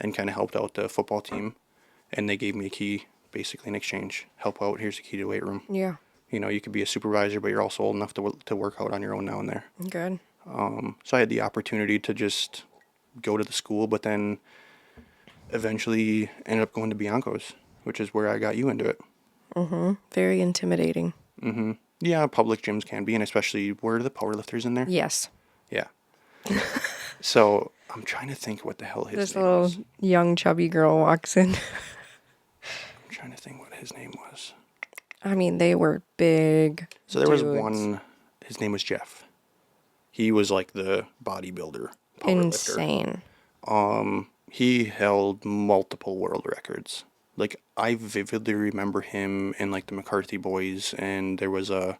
and kind of helped out the football team, and they gave me a key basically in exchange. Help out, here's the key to the weight room. Yeah. You could be a supervisor, but you're also old enough to work out on your own now and there. Good. So I had the opportunity to just go to the school, but then eventually ended up going to Bianco's, which is where I got you into it. Very intimidating. Yeah, public gyms can be, and especially where are the powerlifters in there? Yes. Yeah. So I'm trying to think what the hell his This name little was. young chubby girl walks in. I'm trying to think what his name was. I mean, they were big. So there was dudes. one, his name was Jeff. He was like the bodybuilder, powerlifter. Insane. He held multiple world records. Like, I vividly remember him in like the McCarthy Boys, and there was a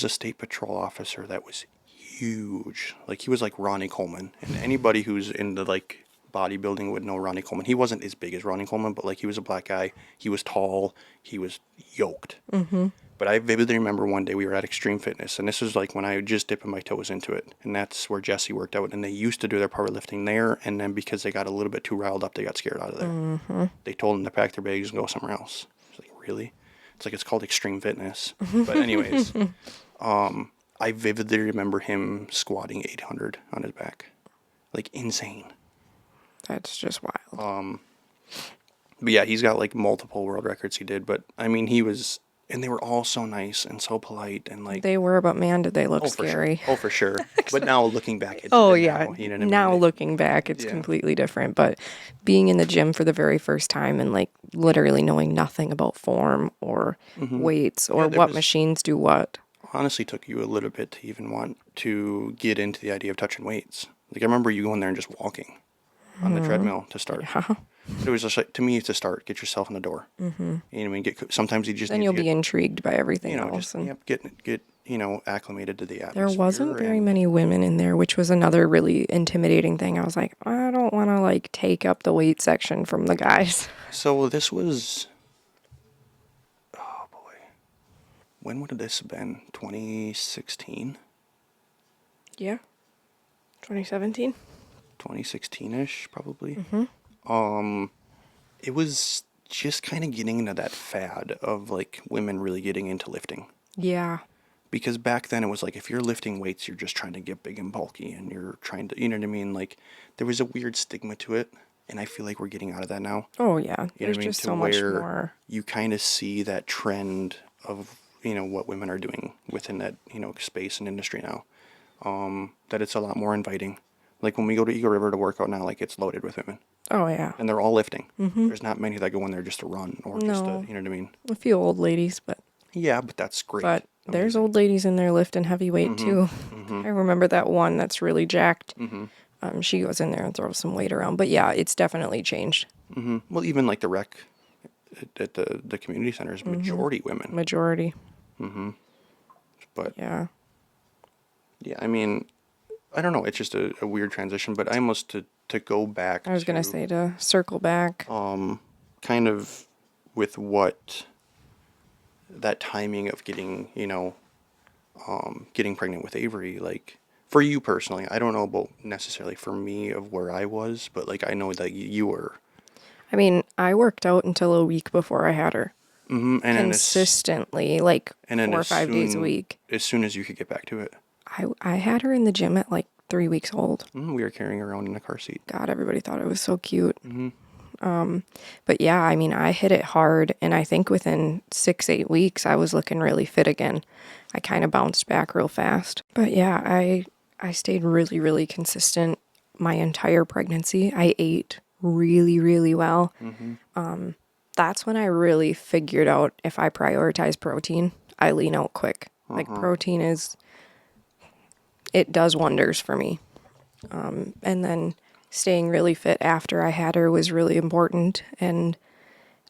state patrol officer that was huge. Like, he was like Ronnie Coleman, and anybody who's into like bodybuilding would know Ronnie Coleman. He wasn't as big as Ronnie Coleman, but like he was a black guy. He was tall. He was yoked. But I vividly remember one day we were at Extreme Fitness, and this was like when I was just dipping my toes into it, and that's where Jesse worked out, and they used to do their powerlifting there, and then because they got a little bit too riled up, they got scared out of there. They told them to pack their bags and go somewhere else. I was like, really? It's like, it's called Extreme Fitness. But anyways, I vividly remember him squatting 800 on his back. Like, insane. That's just wild. But yeah, he's got like multiple world records he did, but I mean, and they were all so nice and so polite and like. They were, but man, did they look scary. Oh, for sure. But now looking back, it's Oh, now, yeah. you know what I mean? Now looking back, it's completely different. But being in the gym for the very first time and like literally knowing nothing about form or weights or what machines do what. Honestly, took you a little bit to even want to get into the idea of touching weights. Like, I remember you going there and just walking on the treadmill to start. Yeah. It was just like, to me, to start, get yourself in the door. You know what I mean? Sometimes you just Then need you'll to be intrigued by everything else. just, get acclimated to the There atmosphere. wasn't very many women in there, which was another really intimidating thing. I was like, I don't want to like take up the weight section from the guys. So this was, oh boy, when would this have been? 2016? Yeah. 2017? 2016-ish, probably. It was just kind of getting into that fad of like women really getting into lifting. Yeah. Because back then it was like, if you're lifting weights, you're just trying to get big and bulky and you're trying to, you know what I mean? Like, there was a weird stigma to it, and I feel like we're getting out of that now. Oh, yeah. You know There's what I mean? just To so much where more. you kind of see that trend of, what women are doing within that, space and industry now. That it's a lot more inviting. Like, when we go to Eagle River to work out now, like, it's loaded with women. Oh, yeah. And they're all lifting. There's not many that go in there just to run or just to, No. you know what I mean? A few old ladies, but Yeah, but that's great. But there's old ladies in there lifting heavy weight too. I remember that one that's really jacked. She goes in there and throws some weight around. But yeah, it's definitely changed. Well, even like the rec at the community centers, majority women. Majority. But Yeah. yeah, I mean, I don't know. It's just a weird transition. But I almost to go back. I was going to say to circle back. Kind of with what that timing of getting, getting pregnant with Avery, like, for you personally, I don't know about necessarily for me of where I was, but like, I know that you were. I mean, I worked out until a week before I had her. And Consistently, like 4 or 5 days a week. As soon as you could get back to it. I had her in the gym at like 3 weeks old. We were carrying her around in a car seat. God, everybody thought it was so cute. But yeah, I mean, I hit it hard, and I think within 6-8 weeks, I was looking really fit again. I kind of bounced back real fast. But yeah, I stayed really, really consistent my entire pregnancy. I ate really, really well. That's when I really figured out if I prioritize protein, I lean out quick. Like protein it does wonders for me. And then staying really fit after I had her was really important. And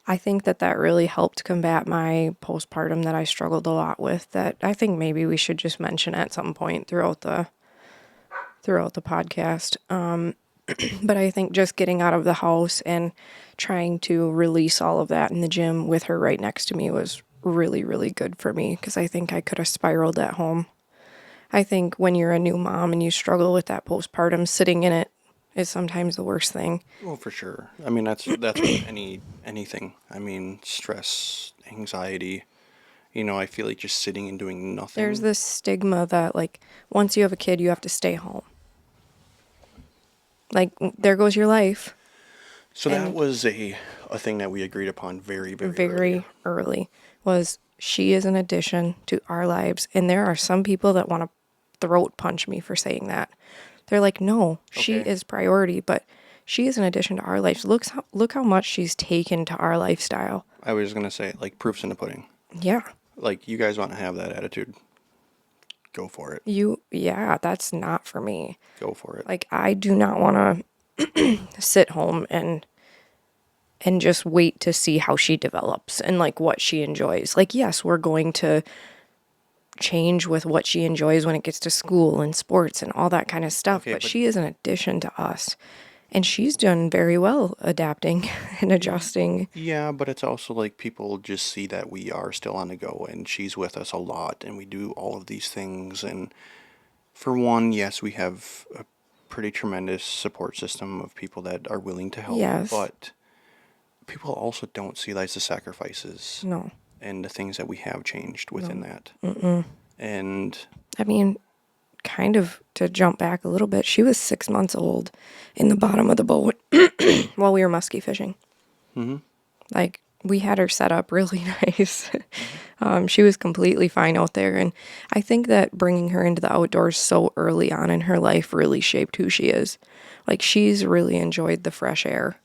I think that really helped combat my postpartum that I struggled a lot with, that I think maybe we should just mention at some point throughout the podcast. But I think just getting out of the house and trying to release all of that in the gym with her right next to me was really, really good for me, because I think I could have spiraled at home. I think when you're a new mom and you struggle with that postpartum, sitting in it is sometimes the worst thing. Well, for sure. I mean, that's with anything. I mean, stress, anxiety. I feel like just sitting and doing nothing. There's this stigma that, like, once you have a kid, you have to stay home. Like, there goes your life. So that was a thing that we agreed upon very early. Was she is an addition to our lives, and there are some people that want to throat punch me for saying that. They're like, no, she is priority, but she is an addition to our lives. Look how much she's taken to our lifestyle. I was gonna say, like, proof's in the pudding. Yeah. Like, you guys want to have that attitude, go for it. Yeah, that's not for me. Go for it. Like, I do not want to sit home and just wait to see how she develops and, like, what she enjoys. Like, yes, we're going to change with what she enjoys when it gets to school and sports and all that kind of stuff, but she is an addition to us. And she's done very well adapting and adjusting. Yeah, but it's also like people just see that we are still on the go and she's with us a lot and we do all of these things. And for one, yes, we have a pretty tremendous support system of people that are willing to help. Yes. But people also don't see like the sacrifices. No. And the things that we have changed within that. And I mean, kind of to jump back a little bit, she was 6 months old in the bottom of the boat while we were muskie fishing. Like, we had her set up really nice. She was completely fine out there. And I think that bringing her into the outdoors so early on in her life really shaped who she is. Like, she's really enjoyed the fresh air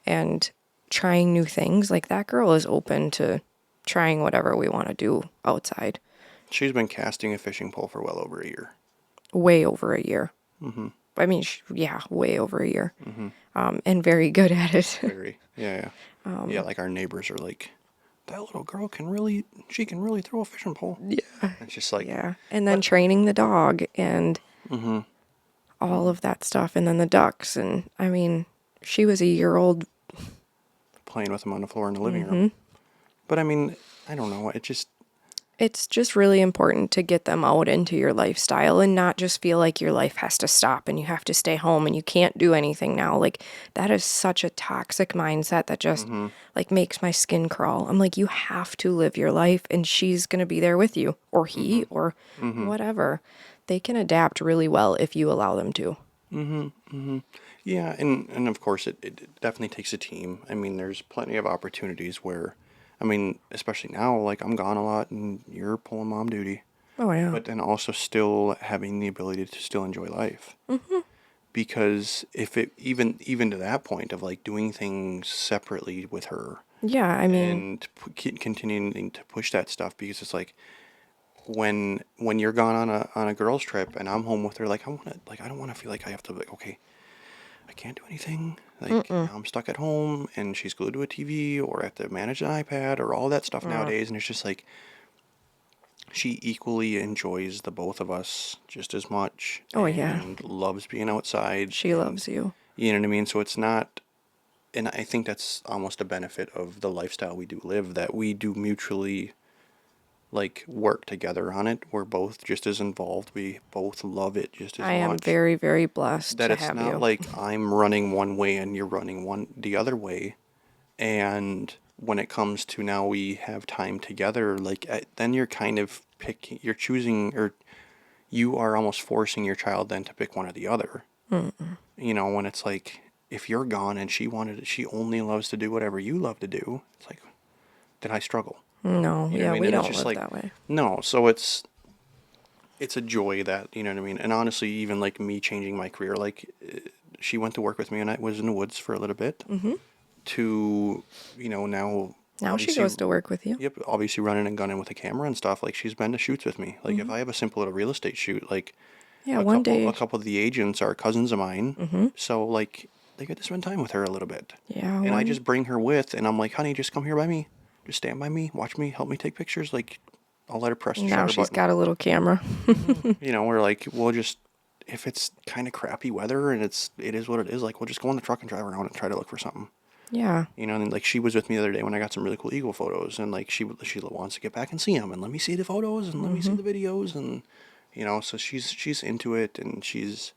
and trying new things. Like, that girl is open to trying whatever we want to do outside. She's been casting a fishing pole for well over a year. Way over a year. I mean, way over a year. And very good at it. Very. Yeah. Yeah, like our neighbors are like, that little girl can really throw a fishing pole. Yeah. It's just like. Yeah. And then training the dog and all of that stuff. And then the ducks. And, I mean, she was a year old. Playing with them on the floor in the living room. But I mean, I don't know. It's just really important to get them out into your lifestyle and not just feel like your life has to stop and you have to stay home and you can't do anything now. Like, that is such a toxic mindset that just like makes my skin crawl. I'm like, you have to live your life and she's going to be there with you, or he, or whatever. They can adapt really well if you allow them to. Yeah, and of course it definitely takes a team. I mean, there's plenty of opportunities where, I mean, especially now, like, I'm gone a lot and you're pulling mom duty. Oh, yeah. But then also still having the ability to still enjoy life. Because if it, even to that point of, like, doing things separately with her. Yeah, I mean. And continuing to push that stuff, because it's like, when you're gone on a girls' trip and I'm home with her, like, I don't want to feel like I have to, like, okay, I can't do anything. Like, I'm stuck at home and she's glued to a TV, or I have to manage an iPad or all that stuff nowadays. And it's just like, she equally enjoys the both of us just as much. Oh, yeah. And loves being outside. She loves you. You know what I mean? So it's not, and I think that's almost a benefit of the lifestyle we do live, that we do mutually, like, work together on it. We're both just as involved. We both love it just as much. I am very, very blessed that to it's have not you. like I'm running one way and you're running the other way. And when it comes to now we have time together, like, then you're kind of you're choosing, or you are almost forcing your child then to pick one or the other. You know, when it's like, if you're gone and she only loves to do whatever you love to do, it's like, did I struggle? No, You know what yeah, I mean? we And it's don't just live like, that way. no. So it's a joy that, you know what I mean? And honestly, even like me changing my career, like she went to work with me and I was in the woods for a little bit to, now Now she obviously, goes to work with you. yep, obviously running and gunning with a camera and stuff. Like she's been to shoots with me. Like if I have a simple little real estate shoot, like Yeah, a one couple, day. a couple of the agents are cousins of mine. So like they get to spend time with her a little bit. Yeah, And I one. just bring her with and I'm like, honey, just come here by me. Just stand by me, watch me, help me take pictures. Like I'll let her press the Now shutter she's button. got a little camera. We're like, we'll just, if it's kind of crappy weather and it is what it is, like we'll just go in the truck and drive around and try to look for something. Yeah. And like she was with me the other day when I got some really cool eagle photos, and like she wants to get back and see them, and let me see the photos, and let me see the videos, and so she's into it, and she's,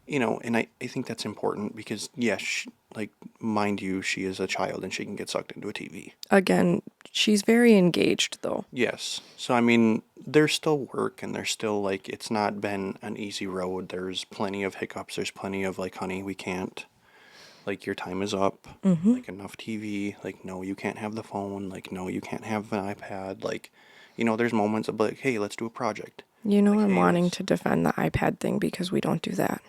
and I think that's important because yes, like mind you, she is a child and she can get sucked into a TV. Again, she's very engaged though. Yes, so I mean, there's still work, and there's still like it's not been an easy road. There's plenty of hiccups. There's plenty of like, honey, we can't. Like, your time is up. Like, enough TV. Like, no, you can't have the phone. Like, no, you can't have an iPad. Like, there's moments of like, hey, let's do a project. You know, Like, I'm hey, wanting let's. to defend the iPad thing because we don't do that.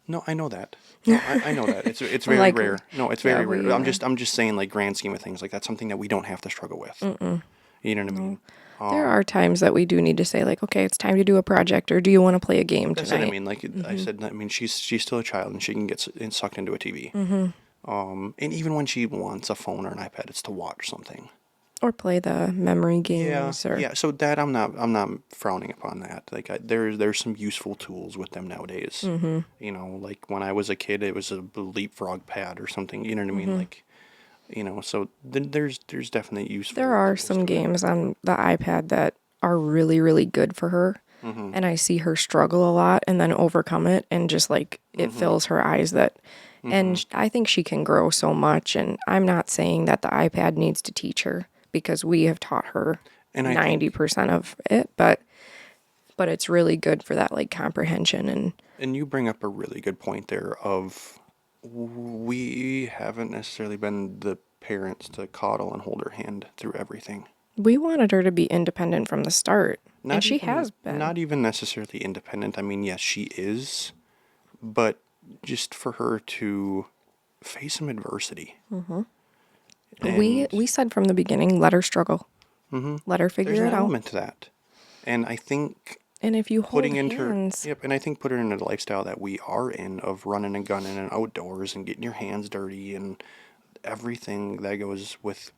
No, I know that. No, I know that. It's I'm very like, rare. No, it's yeah, very rare. we, I'm just saying, like, grand scheme of things, like that's something that we don't have to struggle with. You know what I no. mean? There are times that we do need to say, like, okay, it's time to do a project, or do you want to play a game That's tonight? it. I mean, like I said, I mean, she's still a child and she can get sucked into a TV. And even when she wants a phone or an iPad, it's to watch something. Or play the memory Yeah, games, or yeah. So that I'm not frowning upon that. Like there's some useful tools with them nowadays. Like when I was a kid, it was a leapfrog pad or something. You know what I mean? Like, So there's definitely useful there are tools some to it. games on the iPad that are really, really good for her. And I see her struggle a lot and then overcome it, and just like it fills her eyes that. And I think she can grow so much. And I'm not saying that the iPad needs to teach her because we have taught her And I think 90% of it, but it's really good for that like comprehension. and you bring up a really good point there of we haven't necessarily been the parents to coddle and hold her hand through everything. We wanted her to be independent from the start, and Not she even has been. not even necessarily independent. I mean, yes, she is, but just for her to face some adversity. We And we said from the beginning, let her struggle, let her there's figure an it out. element to that. And I think And if you hold putting into her, hands, yep, and I think put her in a lifestyle that we are in of running and gunning and outdoors and getting your hands dirty and everything that goes with,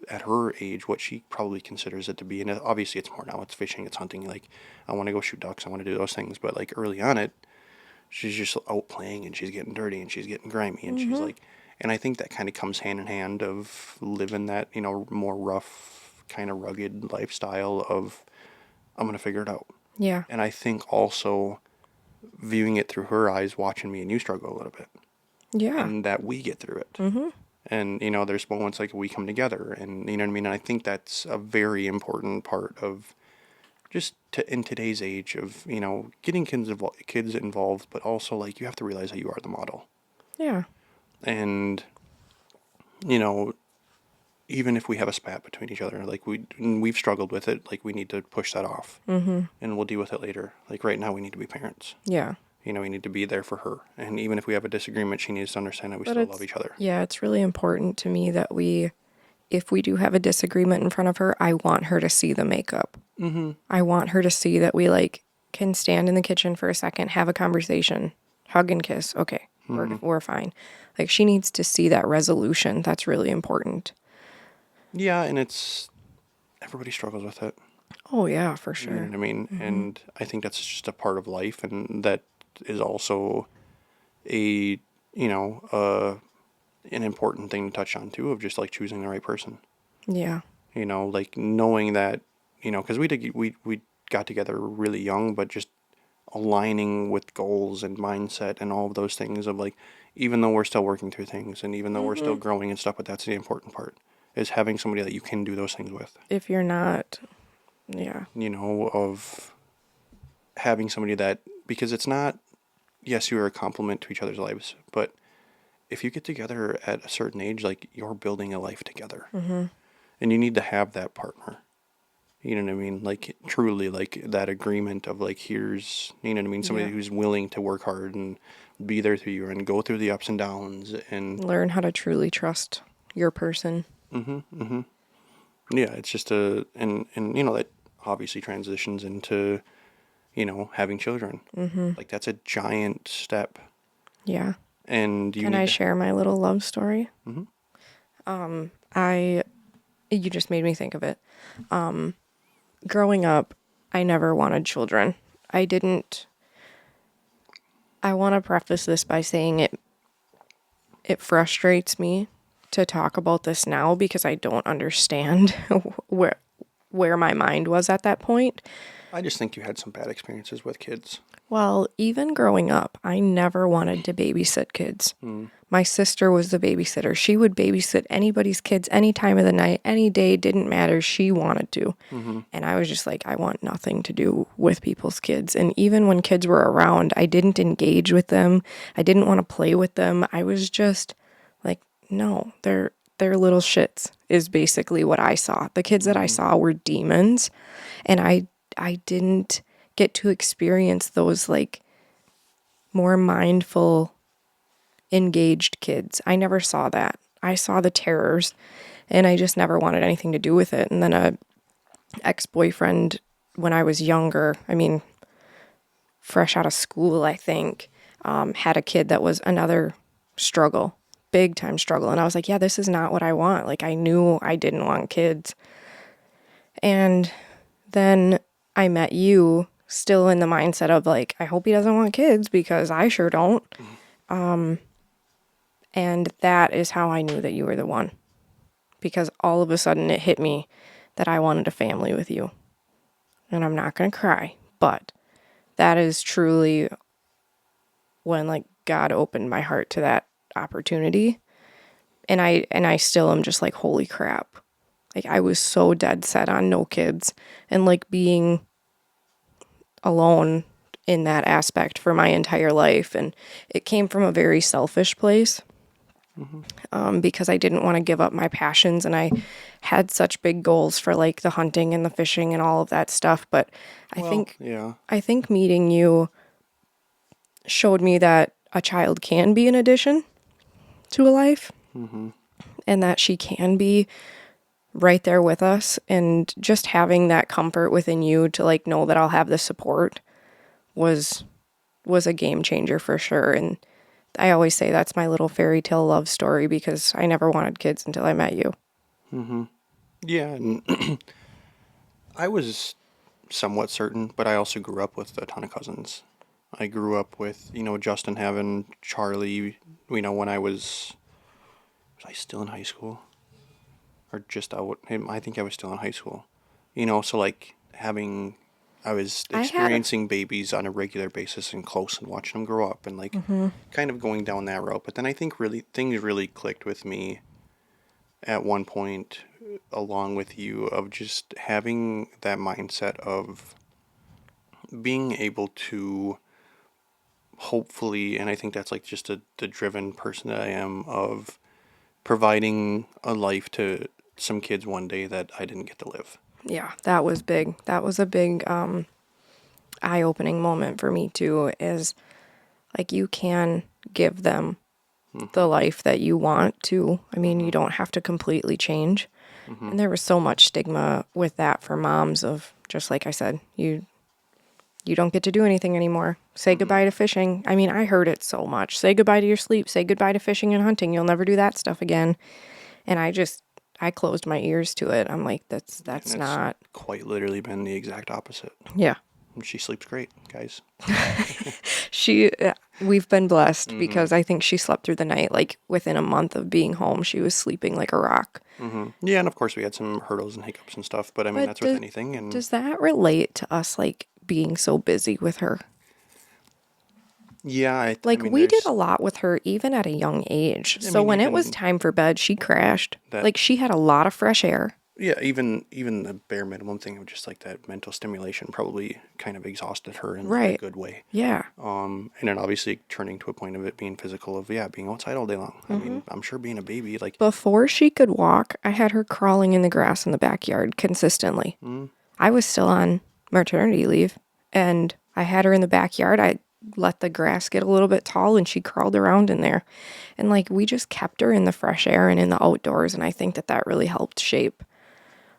at her age, what she probably considers it to be. And obviously it's more now, it's fishing, it's hunting. Like, I want to go shoot ducks, I want to do those things. But like early on she's just out playing and she's getting dirty and she's getting grimy and she's like, and I think that kind of comes hand in hand of living that, more rough, kind of rugged lifestyle of, I'm going to figure it out. yeah, And I think also viewing it through her eyes, watching me and you struggle a little bit, yeah, and that we get through it. And, there's moments like we come together, and you know what I mean? And I think that's a very important part of just in today's age of, getting kids involved, but also like you have to realize that you are the model. yeah. And, you know, even if we have a spat between each other, like we've struggled with it, like we need to push that off, and we'll deal with it later. Like right now, we need to be parents. Yeah. We need to be there for her, and even if we have a disagreement, she needs to understand that we But still it's, love each other. yeah, it's really important to me that if we do have a disagreement in front of her, I want her to see the makeup. I want her to see that we like can stand in the kitchen for a second, have a conversation, hug and kiss. Okay, we're fine. Like she needs to see that resolution. That's really important. Yeah, and everybody struggles with it. Oh yeah, for You know sure. what I mean? And I think that's just a part of life, and that is also a an important thing to touch on too, of just like choosing the right person. Yeah. Like knowing that, because we got together really young, but just aligning with goals and mindset and all of those things of like, even though we're still working through things and even though we're still growing and stuff, but that's the important part, is having somebody that you can do those things with. If you're not, yeah. Of having somebody that, because it's not, yes, you are a compliment to each other's lives, but if you get together at a certain age, like you're building a life together. And you need to have that partner. You know what I mean? Like truly like that agreement of like, here's, you know what I mean? Somebody Yeah. who's willing to work hard and be there through you and go through the ups and downs and Learn how to truly trust your person. yeah, it's just and you know, that obviously transitions into, you know, having children. Like that's a giant step. Yeah. And you Can need I to, share my little love story? I you just made me think of it. Growing up, I never wanted children. I didn't. I want to preface this by saying it frustrates me to talk about this now because I don't understand where my mind was at that point. I just think you had some bad experiences with kids. Well, even growing up, I never wanted to babysit kids. My sister was the babysitter. She would babysit anybody's kids any time of the night, any day, didn't matter. She wanted to. And I was just like, I want nothing to do with people's kids. And even when kids were around, I didn't engage with them. I didn't want to play with them. I was just like, no, they're little shits is basically what I saw. The kids that I saw were demons. And I didn't get to experience those like more mindful, engaged kids. I never saw that. I saw the terrors and I just never wanted anything to do with it. And then a ex-boyfriend when I was younger, I mean, fresh out of school, I think, had a kid that was another struggle, big time struggle. And I was like, yeah, this is not what I want. Like I knew I didn't want kids. And then I met you still in the mindset of like, I hope he doesn't want kids because I sure don't. And that is how I knew that you were the one. Because all of a sudden it hit me that I wanted a family with you. And I'm not going to cry, but that is truly when like God opened my heart to that opportunity. And I still am just like, holy crap. Like I was so dead set on no kids and like being alone in that aspect for my entire life. And it came from a very selfish place. Because I didn't want to give up my passions and I had such big goals for like the hunting and the fishing and all of that stuff. But I think meeting you showed me that a child can be an addition to a life and that she can be right there with us. And just having that comfort within you to like know that I'll have the support was a game changer for sure. And I always say that's my little fairy tale love story because I never wanted kids until I met you. Yeah, and I was somewhat certain, but I also grew up with a ton of cousins. I grew up with, you know, Justin having Charlie, you know, when was I still in high school? Or just out, I think I was still in high school. You know, so like I was experiencing babies on a regular basis and close and watching them grow up and like kind of going down that route. But then I think really things really clicked with me at one point along with you of just having that mindset of being able to hopefully, and I think that's like just the driven person that I am of providing a life to some kids one day that I didn't get to live. Yeah, that was big. That was a big eye-opening moment for me too, is like you can give them the life that you want to. I mean, you don't have to completely change. And there was so much stigma with that for moms of just like I said, you don't get to do anything anymore. Say goodbye to fishing. I mean, I heard it so much. Say goodbye to your sleep. Say goodbye to fishing and hunting. You'll never do that stuff again. And I closed my ears to it. I'm like, that's not quite literally been the exact opposite. Yeah. She sleeps great, guys. We've been blessed because I think she slept through the night. Like within a month of being home, she was sleeping like a rock. Yeah, and of course we had some hurdles and hiccups and stuff, but I mean, that's with anything. And does that relate to us like being so busy with her? Yeah. We did a lot with her even at a young age. So when it was time for bed, she crashed. Like she had a lot of fresh air. Yeah, even the bare minimum thing of just like that mental stimulation probably kind of exhausted her in like a Right. good way. Yeah. And then obviously turning to a point of it being physical of yeah, being outside all day long. I mean, I'm sure being a baby like Before she could walk, I had her crawling in the grass in the backyard consistently. I was still on maternity leave and I had her in the backyard. I let the grass get a little bit tall and she crawled around in there. And like we just kept her in the fresh air and in the outdoors. And I think that that really helped shape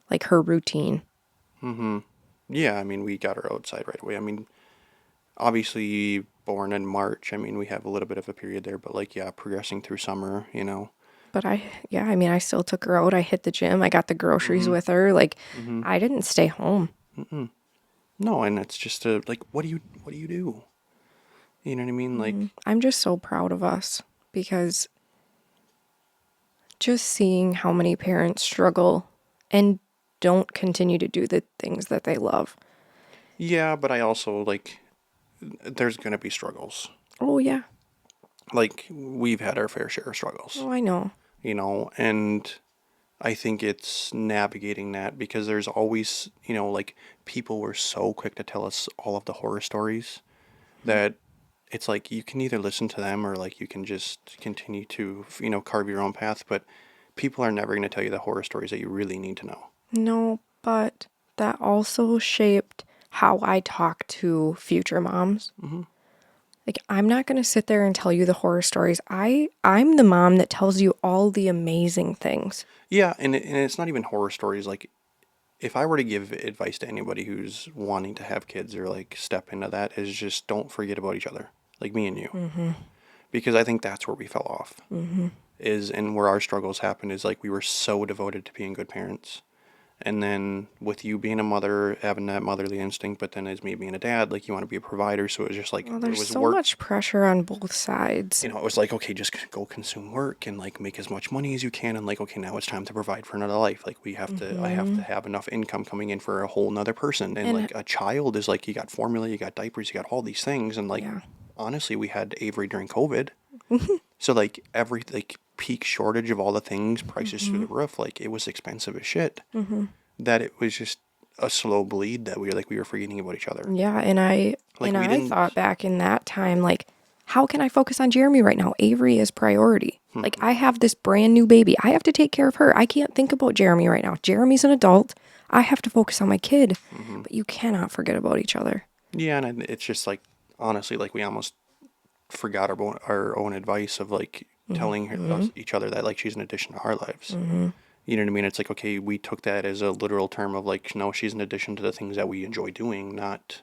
like her routine. yeah, I mean, we got her outside right away. I mean, obviously born in March. I mean, we have a little bit of a period there, but like yeah, progressing through summer, you know. But yeah, I mean, I still took her out. I hit the gym. I got the groceries with her. Like I didn't stay home. No, and it's just a like what do you do? You know what I mean? Like I'm just so proud of us because just seeing how many parents struggle and don't continue to do the things that they love. yeah, but I also like there's gonna be struggles. Oh, yeah. Like we've had our fair share of struggles, Oh, I know. you know, and I think it's navigating that because there's always, you know, like people were so quick to tell us all of the horror stories that it's like you can either listen to them or like you can just continue to, you know, carve your own path, but people are never going to tell you the horror stories that you really need to know. No, but that also shaped how I talk to future moms. Like I'm not going to sit there and tell you the horror stories. I'm the mom that tells you all the amazing things. Yeah, and it's not even horror stories. Like, if I were to give advice to anybody who's wanting to have kids or like step into that, is just don't forget about each other, like me and you, because I think that's where we fell off. Is and where our struggles happened is like we were so devoted to being good parents, and then with you being a mother, having that motherly instinct, but then as me being a dad, like you want to be a provider, so it was just like Well, it there's was so work. much pressure on both sides. You know, it was like, okay, just go consume work and like make as much money as you can. And like, okay, now it's time to provide for another life. Like I have to have enough income coming in for a whole nother person. And And like a child is like, you got formula, you got diapers, you got all these things. And like, yeah. honestly, we had Avery during COVID. So like every like peak shortage of all the things, prices through the roof, like it was expensive as shit. That it was just a slow bleed that we were forgetting about each other. Yeah, and I Like and we I didn't. thought back in that time like how can I focus on Jeremy right now? Avery is priority. Like I have this brand new baby. I have to take care of her. I can't think about Jeremy right now. Jeremy's an adult. I have to focus on my kid. But you cannot forget about each other. Yeah, and it's just like honestly, like we almost forgot our own advice of like telling us, each other that like she's an addition to our lives. You know what I mean? It's like, okay, we took that as a literal term of like, no, she's an addition to the things that we enjoy doing, not,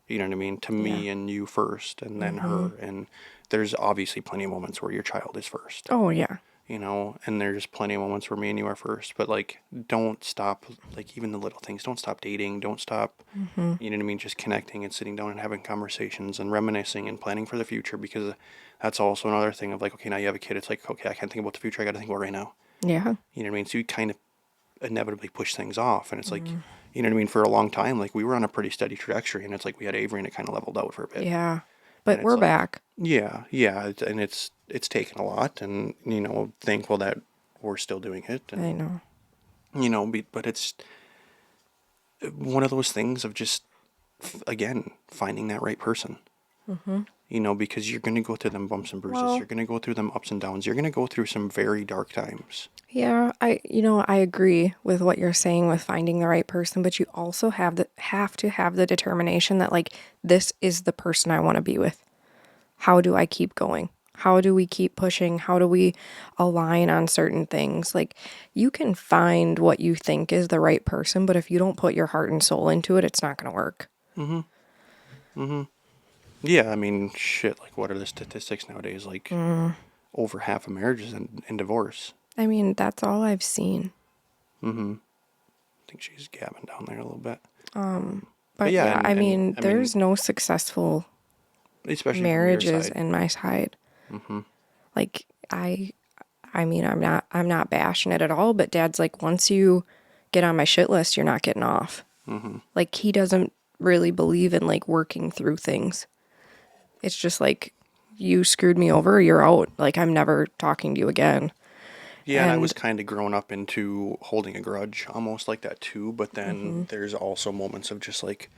you know what I mean, to Yeah. me and you first and then her. And there's obviously plenty of moments where your child is first, Oh yeah. you know, and there's plenty of moments where me and you are first. But like, don't stop, like, even the little things. Don't stop dating. Don't stop, you know what I mean, just connecting and sitting down and having conversations and reminiscing and planning for the future because that's also another thing of like, okay, now you have a kid. It's like, okay, I can't think about the future. I got to think about right now. Yeah. You know what I mean? So you kind of inevitably push things off. And it's like, you know what I mean? For a long time, like we were on a pretty steady trajectory and it's like we had Avery and it kind of leveled out for a bit. Yeah. And But it's we're like, back. yeah, yeah. And it's taken a lot and, you know, thankful that we're still doing it. I And, know. you know, but it's one of those things of just, again, finding that right person. You know, because you're going to go through them bumps and bruises. Well, You're going to go through them ups and downs. You're going to go through some very dark times. yeah, I agree with what you're saying with finding the right person, but you also have to have the determination that like this is the person I want to be with. How do I keep going? How do we keep pushing? How do we align on certain things? Like you can find what you think is the right person, but if you don't put your heart and soul into it, it's not going to work. Yeah, I mean, shit, like, what are the statistics nowadays? Like, over half of marriages in divorce. I mean, that's all I've seen. I think she's gabbing down there a little bit. But yeah, yeah, I and mean, I mean, there's no successful especially from your marriages side. in my side. Like I mean, I'm not bashing it at all, but dad's like once you get on my shit list, you're not getting off. Like he doesn't really believe in like working through things. It's just like you screwed me over, you're out. Like I'm never talking to you again. Yeah, and I was And kind of grown up into holding a grudge, almost like that too. But then there's also moments of just like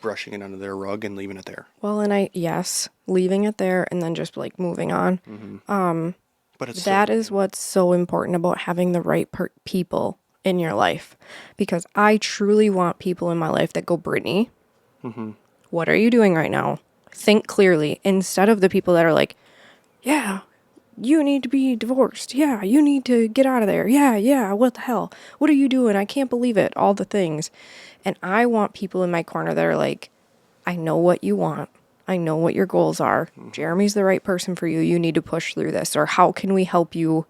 brushing it under their rug and leaving it there. well, yes, leaving it there and then just like moving on. But it's still That is happening. what's so important about having the right people in your life. Because I truly want people in my life that go, Brittany, what are you doing right now? Think clearly, instead of the people that are like, yeah, you need to be divorced. Yeah, you need to get out of there. Yeah, yeah, what the hell? What are you doing? I can't believe it. All the things. And I want people in my corner that are like, I know what you want. I know what your goals are. Jeremy's the right person for you. You need to push through this. Or how can we help you?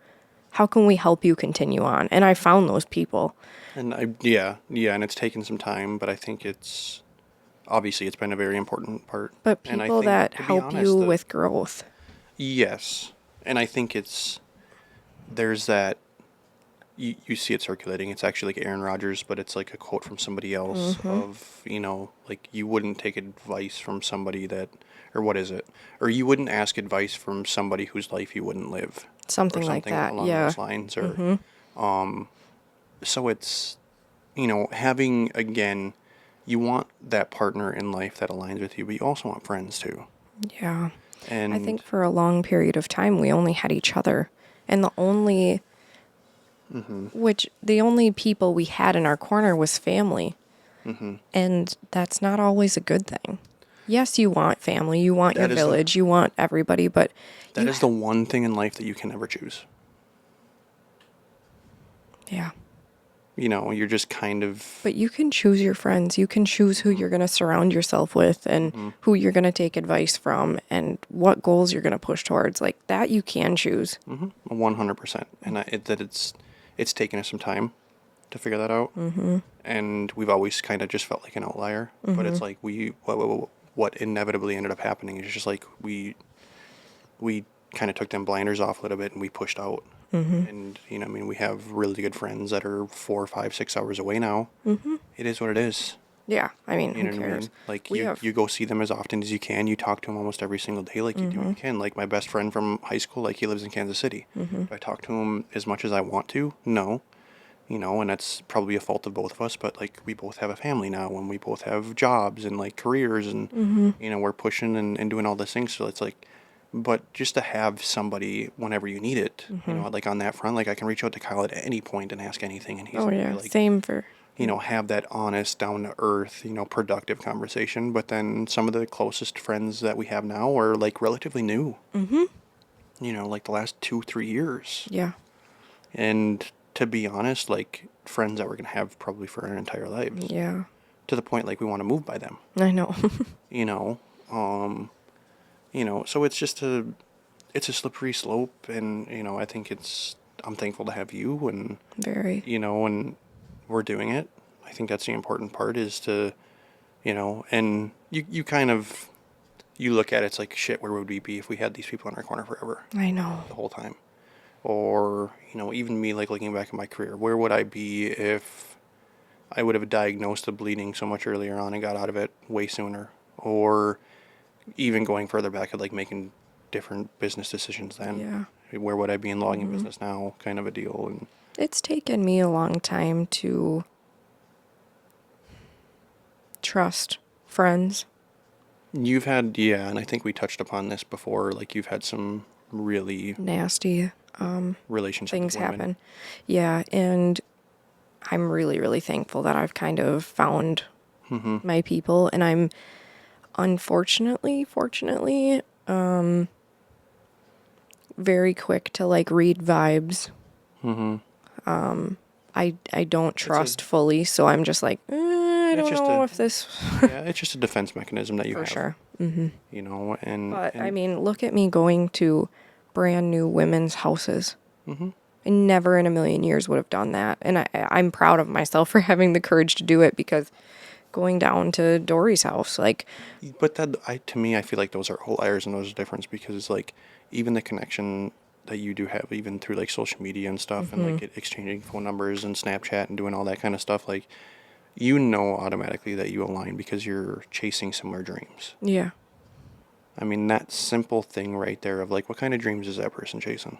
How can we help you continue on? And I found those people. And yeah, and it's taken some time, but I think it's obviously it's been a very important part. But And I people think, that to be help you honest, that with growth. yes, and I think there's that you see it circulating. It's actually like Aaron Rodgers, but it's like a quote from somebody else of, like you wouldn't take advice from somebody that, or what is it? Or you wouldn't ask advice from somebody whose life you wouldn't live, or Something like something that. along Yeah. those lines. Or so it's, having again, you want that partner in life that aligns with you, but you also want friends too. Yeah. I And think for a long period of time, we only had each other. And the only people we had in our corner was family. And that's not always a good thing. Yes, you want family, you want your that is the village, you want everybody, but that you, is the one thing in life that you can never choose. yeah. You're just kind of But you can choose your friends. You can choose who you're going to surround yourself with and who you're going to take advice from and what goals you're going to push towards. Like that, you can choose. 100%. And it's taken us some time to figure that out. And we've always kind of just felt like an outlier. But it's like what inevitably ended up happening is just like we kind of took them blinders off a little bit and we pushed out. And I mean, we have really good friends that are 4, 5, 6 hours away now. It is what it is. Yeah. I mean, You who know what I cares? mean? Like We you have, go see them as often as you can. You talk to them almost every single day, like you do what you can. Like my best friend from high school, like he lives in Kansas City. Do I talk to him as much as I want to? No. And that's probably a fault of both of us, but like we both have a family now and we both have jobs and like careers and we're pushing and doing all these things. So it's like, but just to have somebody whenever you need it, like on that front, like I can reach out to Kyle at any point and ask anything and he's oh, gonna be yeah. like, Same for, have that honest, down to earth, productive conversation. But then some of the closest friends that we have now are like relatively new, like the last 2, 3 years. yeah. And to be honest, like friends that we're going to have probably for our entire lives, Yeah. to the point like we want to move by them, I know. you know, um, so it's a slippery slope. And, I think I'm thankful to have you and, Very. and we're doing it. I think that's the important part is to, and you kind of, you look at it, it's like, shit, where would we be if we had these people in our corner forever, I know. the whole time? Or, even me, like looking back at my career, where would I be if I would have diagnosed the bleeding so much earlier on and got out of it way sooner? Or even going further back at like making different business decisions then. Yeah. Where would I be in logging business now, kind of a deal. And It's taken me a long time to trust friends. you've had, yeah, and I think we touched upon this before, like you've had some really Nasty relationships things with women. happen. Yeah, and I'm really, really thankful that I've kind of found my people, and I'm fortunately, very quick to like read vibes. I don't trust fully, so I'm just like, I don't know if this Yeah, it's just a defense mechanism that you for have. sure. And But and I mean, look at me going to brand new women's houses. I never in a million years would have done that. And I'm proud of myself for having the courage to do it because going down to Dory's house, like, But to me, I feel like those are outliers and those are different because like even the connection that you do have, even through like social media and stuff, and like exchanging phone numbers and Snapchat and doing all that kind of stuff, like automatically that you align because you're chasing similar dreams. yeah. I mean, that simple thing right there of like, what kind of dreams is that person chasing?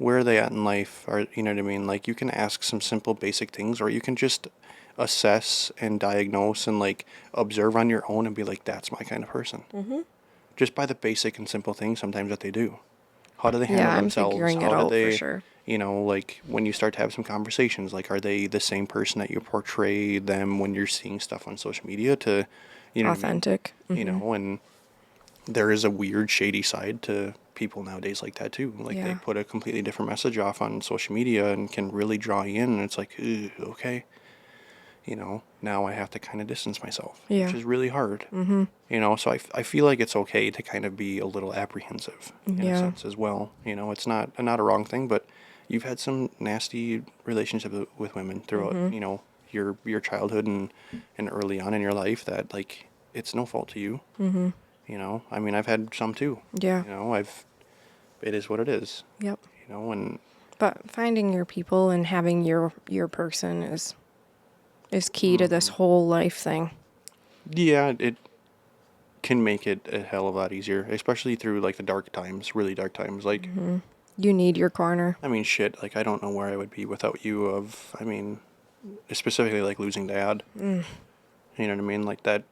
where are they at in life? Or, you know what I mean? Like, you can ask some simple basic things, or you can just assess and diagnose and like observe on your own and be like, that's my kind of person. Just by the basic and simple things sometimes that they do. How do they handle Yeah, I'm themselves? figuring it How do out for they, sure. you know, like when you start to have some conversations, like are they the same person that you portray them when you're seeing stuff on social media to, you know what I mean? Authentic. You know, and there is a weird shady side to people nowadays like that too. Like they Yeah. put a completely different message off on social media and can really draw you in, and it's like, "Ugh, okay. You know, now I have to kind of distance myself, which Yeah. is really hard. You know, so I feel like it's okay to kind of be a little apprehensive in a Yeah. sense as well. You know, it's not a wrong thing, but you've had some nasty relationships with women throughout, you know, your childhood and early on in your life that like it's no fault to you. You know, I mean, I've had some too. Yeah. You know, it is what it is. Yep. You know, and But finding your people and having your person is key to this whole life thing. yeah, it can make it a hell of a lot easier, especially through like the dark times, really dark times. Like, You need your corner. I mean, shit, like I don't know where I would be without you. I mean, specifically like losing dad. You know what I mean? Like that,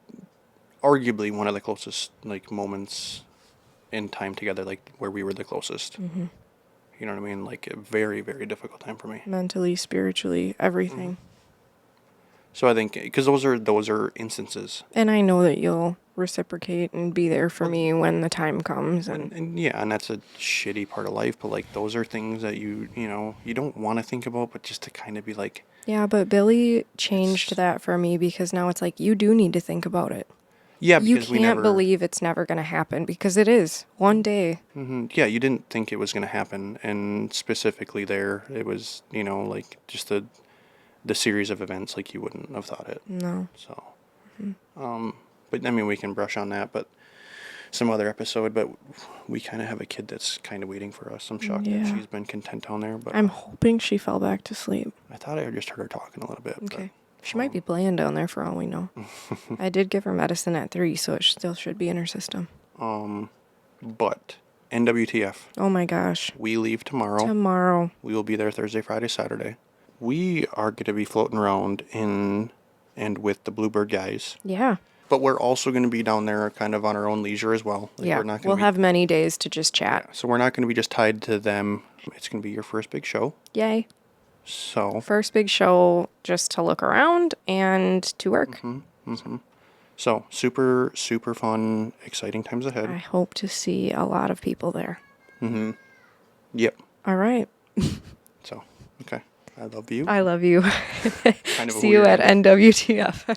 arguably one of the closest like moments in time together, like where we were the closest. You know what I mean? Like a very, very difficult time for me. Mentally, spiritually, everything. So I think because those are instances. And I know that you'll reciprocate and be there for me when the time comes. And yeah, and that's a shitty part of life, but like those are things that you know, you don't want to think about, but just to kind of be like, Yeah, but Billy changed that for me because now it's like you do need to think about it. yeah, You because we can't never believe it's never going to happen because it is one day. yeah, you didn't think it was going to happen, and specifically there, it was, you know, like just the series of events, like you wouldn't have thought it. No. So, but I mean, we can brush on that, but some other episode. But we kind of have a kid that's kind of waiting for us. I'm shocked that Yeah. she's been content down there, but I'm hoping she fell back to sleep. I thought I just heard her talking a little bit. Okay. She might be playing down there for all we know. I did give her medicine at 3, so it still should be in her system. But NWTF, Oh my gosh. we leave tomorrow. Tomorrow. We will be there Thursday, Friday, Saturday. We are going to be floating around in and with the Bluebird guys. Yeah. But we're also going to be down there kind of on our own leisure as well. Like Yeah. we're not We'll going to have many days to just chat. so we're not going to be just tied to them. It's going to be your first big show. Yay. So, First big show just to look around and to work. so super, super fun, exciting times I ahead. hope to see a lot of people there. Yep. All right. So, okay. I love you. I love you. Kind of a See you weird at NWTF.